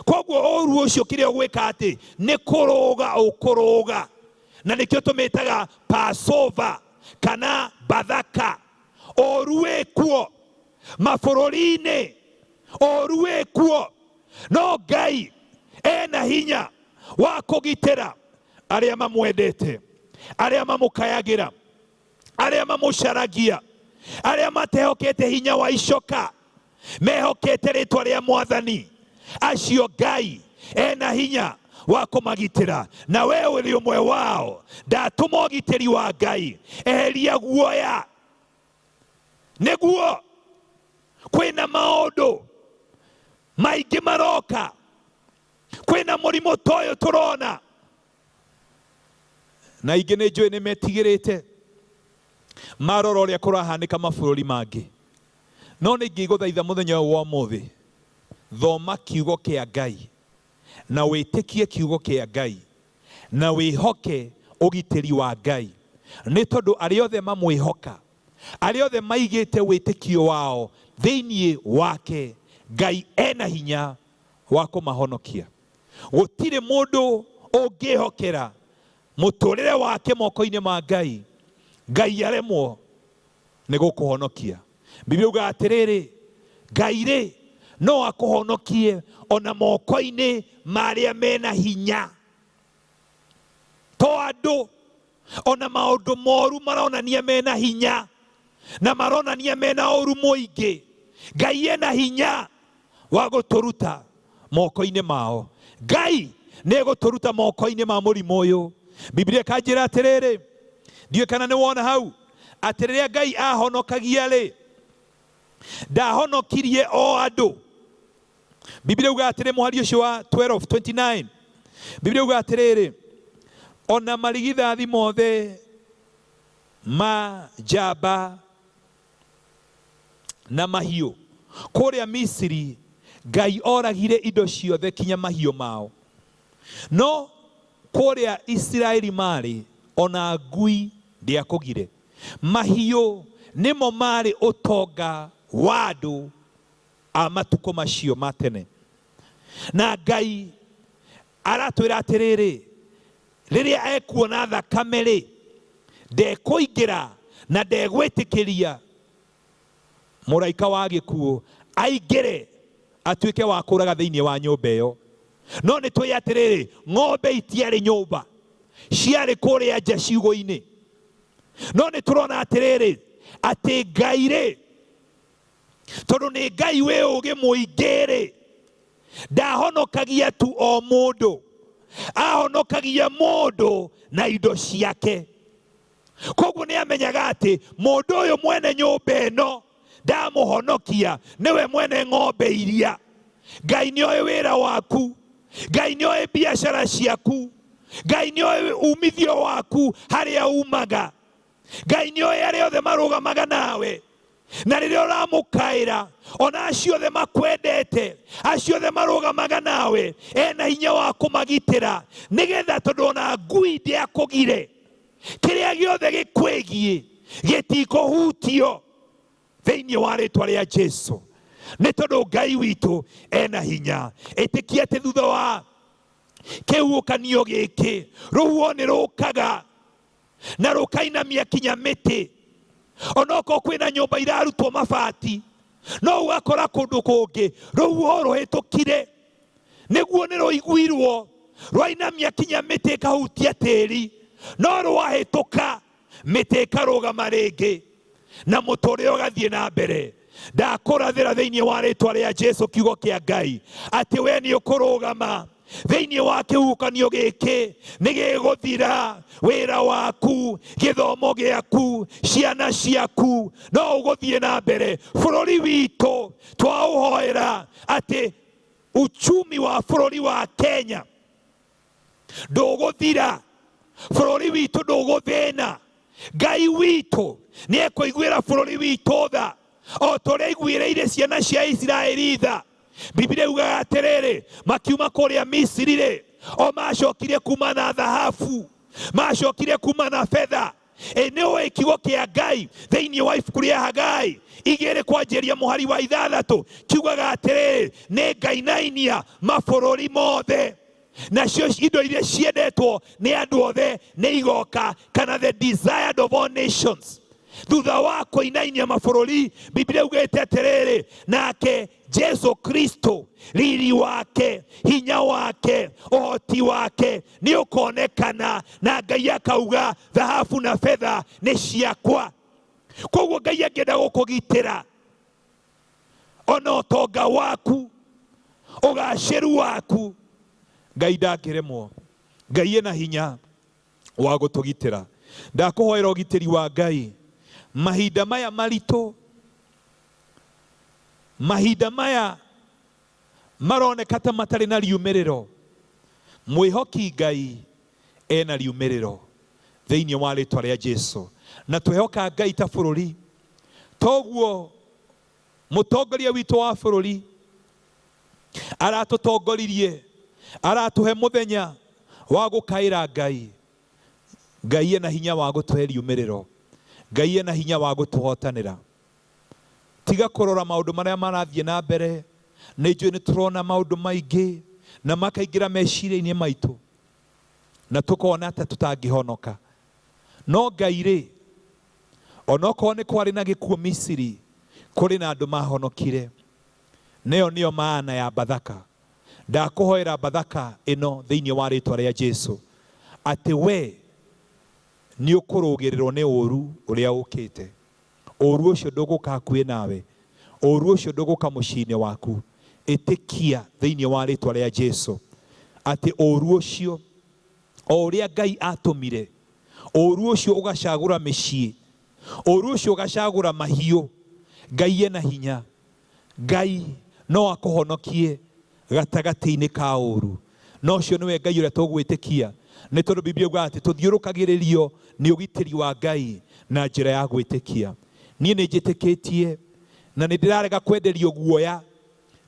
Koguo ũru ũcio kĩrĩa ũgwĩka atĩ nĩ kũrũga ũkũrũga. Na nĩkĩo tũmĩtaga Passover kana Bathaka. Ũru wĩkuo mabũrũri-inĩ, ũru wĩkuo. No Ngai ena hinya wa kũgitĩra arĩa mamwendete, arĩa mamũkayagĩra, arĩa mamũcaragia, arĩa matehokete hinya wa icoka, mehokete rĩtwa rĩa Mwathani. Acio Ngai ena hinya wa kũmagitĩra. Na we ũrĩ ũmwe wao. Ndatũma ũgitĩri wa Ngai, eheria guoya. Nĩguo kwĩna maũndũ maingĩ maroka, kwĩna mũrimũ ta ũyũ tũrona, na ingĩ nĩ njũĩ nĩ metigĩrĩte marora ũrĩa kũrahanĩka mabũrũri mangĩ. No nĩ ingĩgũthaitha mũthenya wa ũmũthĩ, thoma kiugo kĩa Ngai na wĩtĩkie kiugo kĩa Ngai na wĩhoke ũgitĩri wa Ngai. Nĩ tondũ arĩa othe mamwĩhoka, arĩa othe maigĩte wĩtĩkio wao thĩinĩ wake, Ngai ena hinya wa kũmahonokia. Gũtirĩ mũndũ ũngĩhokera mũtũrĩre wake moko-inĩ ma Ngai, Ngai aremwo nĩ gũkũhonokia. Biblia yuga atĩrĩrĩ, Ngai-rĩ no akũhonokie ona moko-inĩ marĩa mena hinya. To andũ ona maũndũ moru maronania mena hinya na maronania mena ũru mũingĩ, Ngai ena hinya wa gũtũruta moko-inĩ mao. Ngai nĩ gũtũruta moko-inĩ ma mũrimũ ũyũ. Biblia kanjĩra atĩrĩrĩ, ndiũĩ kana nĩ wona hau, atĩ rĩrĩa Ngai ahonokagia-rĩ, ndahonokirie o andũ. Biblia yuga atĩrĩ, mũhari ũcio wa 12:29, Biblia yuga atĩrĩrĩ, ona marigithathi mothe ma njamba na mahiũ kũrĩa Misiri, Ngai oragire indo ciothe kinya mahiũ mao. No kũrĩa Isiraeli marĩ, ona ngui ndĩakũgire. Mahiũ nĩmo marĩ ũtonga wa andũ a matukũ macio ma tene. Na Ngai aratwĩra atĩrĩrĩ, rĩrĩa ekuona thakame-rĩ, ndekũingĩra na ndegwĩtĩkĩria mũraika wa gĩkuũ aingĩre atuĩke wa kũraga thĩinĩ wa nyũmba ĩyo. No nĩ tũĩ atĩrĩrĩ, ng'ombe itiarĩ nyũmba, ciarĩ kũrĩa nja ciugũ-inĩ. No nĩ tũrona atĩrĩrĩ, atĩ Ngai-rĩ, tondũ nĩ Ngai wĩ ũũgĩ mũingĩ-rĩ, ndahonokagia tu o mũndũ, ahonokagia mũndũ na indo ciake. Koguo nĩ amenyaga atĩ mũndũ ũyũ mwene nyũmba ĩno ndamũhonokia, nĩwe mwene ng'ombe iria. Ngai nĩ oĩ wĩra waku, Ngai nĩ oĩ biacara ciaku, Ngai nĩ oĩ umithio waku harĩa umaga, Ngai nĩ oĩ arĩa othe marũgamaga nawe. Na rĩrĩa ũramũkaĩra, ona acio othe makwendete, acio othe marũgamaga nawe, ena hinya wa kũmagitĩra, nĩgetha tondũ ona ngui ndĩakũgire, kĩrĩa gĩothe gĩkwĩgiĩ gĩtikũhutio thĩinĩ wa rĩtwa rĩa Jesũ. Nĩ tondũ Ngai witũ ena hinya. Ĩtĩkia atĩ thutha wa Kĩhuhũkanio gĩkĩ rũhuho nĩ rũkaga na rũkainamia kinya mĩtĩ. Onoko kwĩna nyũmba irarutwo mabati, no ugakora kũndũ kũngĩ rũhuho rũhĩtũkire nĩguo nĩ rũiguirwo rwainamia kinya mĩtĩ ĩkahutia tĩri, no rwahĩtũka mĩtĩ ĩkarũgama rĩngĩ na mũtũrĩre ũgathiĩ na mbere. Ndakũrathĩra thĩinĩ wa rĩtwa rĩa Jesu kiugo kĩa Ngai atĩ we nĩ ũkũrũgama thĩinĩ wa kĩhuhũkanio gĩkĩ, nĩ gĩgũthira. Wĩra waku, gĩthomo gĩaku, ciana ciaku no ũgũthiĩ na mbere. Bũrũri witũ twaũhoera atĩ uchumi wa bũrũri wa Kenya ndũgũthira, bũrũri witũ ndũgũthĩna. Ngai witũ nĩ ekũiguĩra bũrũri witũ tha o torĩa aiguĩrĩire ciana cia Isiraeli tha. Biblia yugaga atĩrĩrĩ, makiuma kũrĩa Misiri rĩ, o macokire kuma na thahabu, macokire kuma na fedha. Nĩũĩ kiugo kĩa Ngai thĩinĩ wa ibuku rĩa Hagai 2:1 mũhari wa 6 kiugaga atĩrĩrĩ, nĩ ngainainia mabũrũri mothe, nacio indo iria ciendetwo nĩ andũ othe nĩ igoka, kana the desired of all nations. Thutha wa kũinainia mabũrũri, Biblia yugĩte atĩrĩrĩ, nake Jesu Kristo riri wake, hinya wake, ũhoti wake nĩ ũkonekana, na Ngai akauga thahabu na fedha nĩ ciakwa. Koguo Ngai angĩenda gũkũgitĩra, ona ũtonga waku, ũgacĩru waku, Ngai ndangĩremwo. Ngai ena hinya wa gũtũgitĩra. Ndakũhoera ũgitĩri wa Ngai mahinda maya maritũ, mahinda maya maroneka ta matarĩ na riumĩrĩro. Mwĩhoki Ngai ena riumĩrĩro thĩinĩ wa rĩtwa rĩa Jesu, na twĩhoka Ngai ta bũrũri. Toguo mũtongoria witũ wa bũrũri aratũtongoririe, aratũhe mũthenya wa gũkaĩra Ngai. Ngai ena hinya wa gũtũhe riumĩrĩro, Ngai ena hinya wa gũtũhotanĩra. Tiga kũrora maũndũ marĩa marathiĩ na mbere. Nĩ njũĩ nĩ tũrona maũndũ maingĩ na makaingĩra meciria-inĩ maitũ, na tũkona atĩ tũtangĩhonoka. No Ngai rĩ, onokorwo nĩ kwarĩ na gĩkuũ Misiri, kũrĩ na andũ mahonokire. Nĩyo maana ya Bathaka. Ndakũhoera Bathaka ĩno thĩinĩ wa rĩtwa rĩa Jesu atĩ we nĩ ũkũrũgĩrĩrwo nĩ ũru ũrĩa ũkĩte. Ũru ũcio ndũgũka hakuhĩ nawe, ũru ũcio ndũgũka mũciĩ-inĩ waku. Ĩtĩkia thĩinĩ wa rĩtwa rĩa Jesu atĩ ũru ũcio o ũrĩa Ngai atũmire, ũru ũcio ũgacagũra mĩciĩ, ũru ũcio ũgacagũra mahiũ. Ngai ena hinya. Ngai no akũhonokie gatagatĩ-inĩ ka ũru. No ũcio nĩwe Ngai ũrĩa tũgwĩtĩkia, nĩ tondũ Biblia yugaga atĩ tũthiũrũkagĩrĩrio nĩ ũgitĩri wa Ngai na njĩra ya gwĩtĩkia. Niĩ nĩ njĩtĩkĩtie na nĩ ndĩrarega kwenderio guoya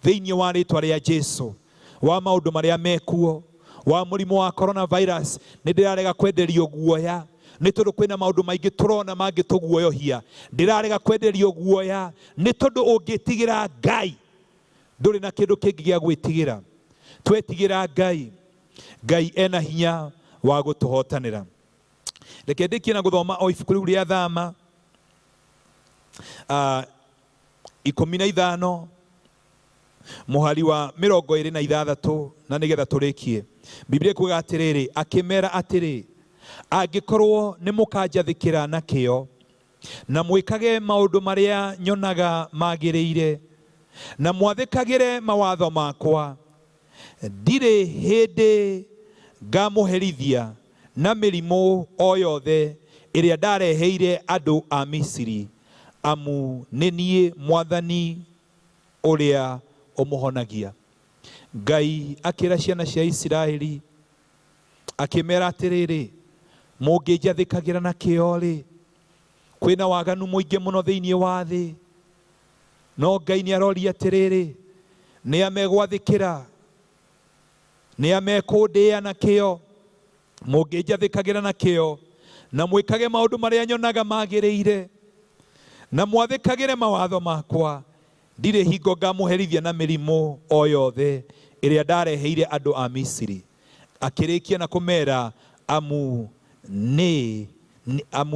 thĩinĩ wa rĩtwa rĩa Jesu wa maũndũ marĩa mekuo, wa mũrimũ wa coronavirus. Nĩ ndĩrarega kwenderio guoya nĩ tondũ kwĩna maũndũ maingĩ tũrona mangĩtũguoyohia. Ndĩrarega kwenderio guoya nĩ tondũ ũngĩtigĩra Ngai ndũrĩ na kĩndũ kĩngĩ gĩa gwĩtigĩra. Twetigĩra Ngai, Ngai ena hinya wa gũtũhotanĩra. Reke ndĩkie na gũthoma o ibuku rĩu rĩa Thama 15 mũhari wa 26 na nĩgetha tũrĩkie. Biblia ĩkuuga atĩrĩrĩ, akĩmera atĩrĩ, angĩkorwo nĩ mũkanjathĩkĩra na kĩo na mwĩkage maũndũ marĩa nyonaga magĩrĩire na mwathĩkagĩre mawatho makwa, ndirĩ hĩndĩ ngamũherithia na mĩrimũ o yothe ĩrĩa ndareheire andũ a Misiri, amu nĩ niĩ Mwathani ũrĩa ũmũhonagia. Ngai akĩra ciana cia Isiraeli akĩmera atĩrĩrĩ, mũngĩnjathĩkagĩra na kĩo rĩ, kwĩna waganu mũingĩ mũno thĩinĩ wa thĩ, no Ngai nĩ aroria atĩrĩrĩ, nĩ amegwathĩkĩra, nĩ amekũndĩĩa na kĩo. Mũngĩnjathĩkagĩra na kĩo na mwĩkage maũndũ marĩa nyonaga magĩrĩire na mwathĩkagĩre mawatho makwa, ndirĩ hingo ngamũherithia na mĩrimũ o yothe ĩrĩa ndareheire andũ a Misiri. akirikia na kumera amu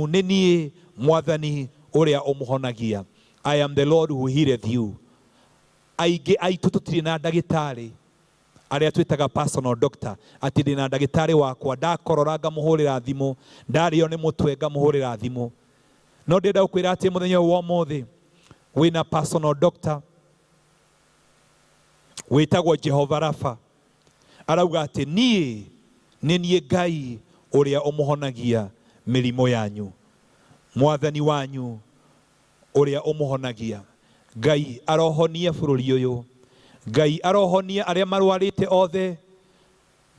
nini mwathani uria umuhonagia. I am the Lord who healeth you. Aige aitu tutiri na ndagitari aria twitaga personal doctor, ati ndina ndagitari wakwa ndakorora ngamuhurira thimu, ndario ni mutwe ngamuhurira thimu. No ndenda gukwira ati muthenya wa mothi wina personal doctor witagwo Jehova Rafa, arauga ati nie Ngai uria umuhonagia mirimo yanyu, mwathani wanyu uria umuhonagia. Ngai arohonia bururi uyu, Ngai arohonia aria marwarite othe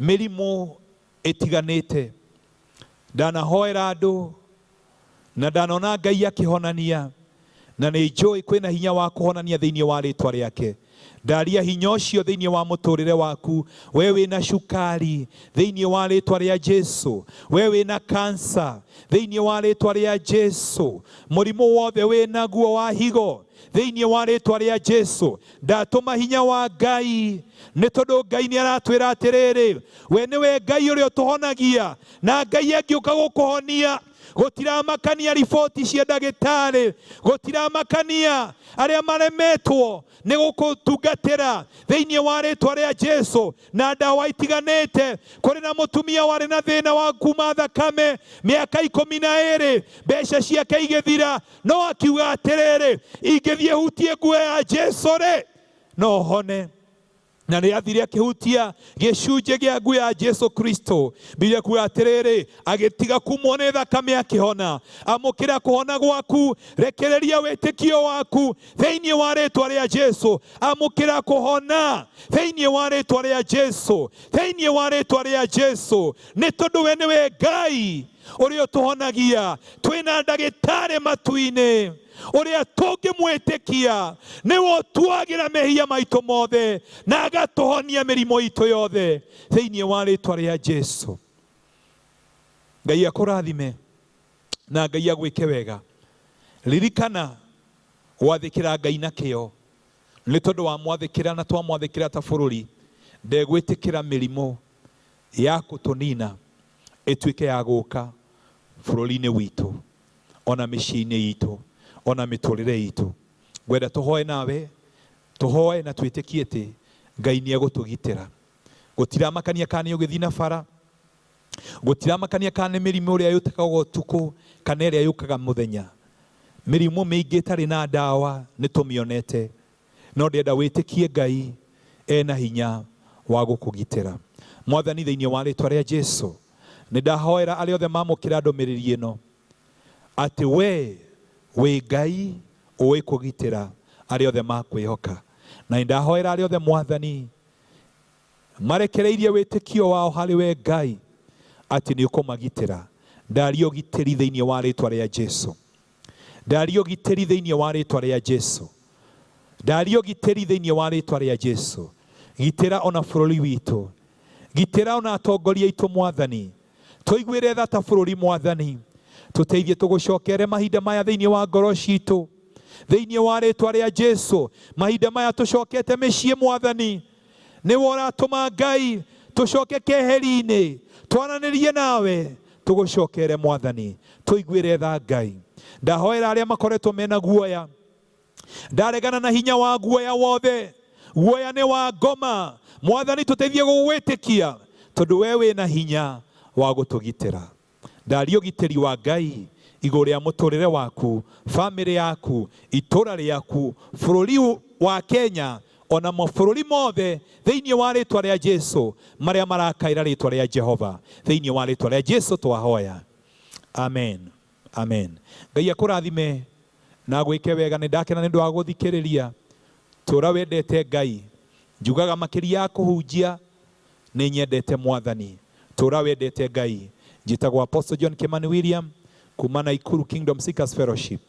mirimo itiganite. Ndanahoera andu na ndanona Ngai akihonania, na ni njui kwina hinya wa kuhonania thiini wa ritwa riake. Ndaria hinya ucio thiini wa muturire waku. Wewe na shukari thiini wa ritwa ria Jesu, wewe na kansa thiini wa ritwa ria Jesu, murimu wothe we naguo wa higo thiini wa ritwa ria Jesu, ndatuma hinya wa Ngai, ni tondu Ngai ni aratwira atiriri, we niwe Ngai uria tuhonagia, na Ngai angiuka gukuhonia gutiramakania riboti cia ndagitari, gutiramakania aria maremetwo ni gukutungatira thiini wa ritwa ria Jesu na ndawa itiganite. Kuri na mutumia wari na thina wa kuma thakame miaka 12, mbeca ciake igithira, no akiuga atiriri, ingithie hutie nguo ya Jesu ri no hone. Na ni athire akihutia gicunje gia nguo ya Jesu Kristo, Biblia kuga atiriri, agitiga kumwo ni thakame akihona. Amukira kuhona gwaku, rekereria witikio waku thiini wa ritwa ria Jesu. Amukira kuhona thiini wa ritwa ria Jesu, thiini wa ritwa ria Jesu, ni tondu we niwe Ngai uria tuhonagia. Twina ndagitari matu-ini uria tungimwitikia, niwe tuagira mehia maitu mothe na agatuhonia mirimo itu yothe thiini wa ritwa ria Jesu. Ngai akurathime na Ngai agwike wega. Ririkana wathikira Ngai na kio, ni tondu wa mwathikira na twamwathikira ta bururi, ndegwitikira mirimo ya kutunina ituike ya guka bururi-ini witu, ona micii-ini itu, ona miturire itu. Gwenda tuhoe nawe, tuhoe na twitikie ati Ngai ni agutugitira. Gutiramakania kana ugithi na bara, gutiramakania kana mirimo uria yutakaga utuku kana iria yukaga muthenya. Mirimo mingi itari na ndawa ni tumionete, no ndenda witikie Ngai ena hinya wa gukugitira. Mwathani thiini wa ritwa ria Jesu, ni ndahoera aria othe mamukira ndumiriri ino ati we Ngai uwe kugitira aria othe makwihoka. Na ndahoera aria othe Mwathani marekereirie witikio wao hari we Ngai ati ni ukumagitira. Ndario gitiri thiini wa ritwa ria Jesu, ndario gitiri thiini wa ritwa ria Jesu, ndario gitiri thiini wa ritwa ria Jesu. Gitira ona bururi witu, gitira ona atongoria itu Mwathani, tuiguire tha ta bururi Mwathani. Tuteithie tugucokere mahinda maya thiini wa ngoro citu, thiini wa ritwa ria Jesu. Mahinda maya tucokete micii Mwathani, ni woratuma Ngai tucoke keheri-ini, twananirie nawe, tugucokere Mwathani, tuiguire tha Ngai. Ndahoera aria makoretwo mena guoya, ndaregana na hinya wa guoya wothe. Guoya ni wa ngoma Mwathani, tuteithie gugwitikia tondu we wina hinya wa gutugitira. Ndario gitiri wa Ngai iguru ria muturire waku, family yaku, itura riaku, bururi wa Kenya, ona mabũrũri mothe thiini wa ritwa ria Jesu maria marakaira ritwa ria Jehova. Thiini wa ritwa ria Jesu twahoya, amen, amen. Ngai akurathime na gwike wega. Ni ndakena ni ndu wa guthikiriria. Tura wendete Ngai, njugaga makiria ya kuhunjia ni nyendete Mwathani. Tura wendete Ngai. Njitagwo Apostle John Kimani William kuma Naikuru Kingdom Seekers Fellowship.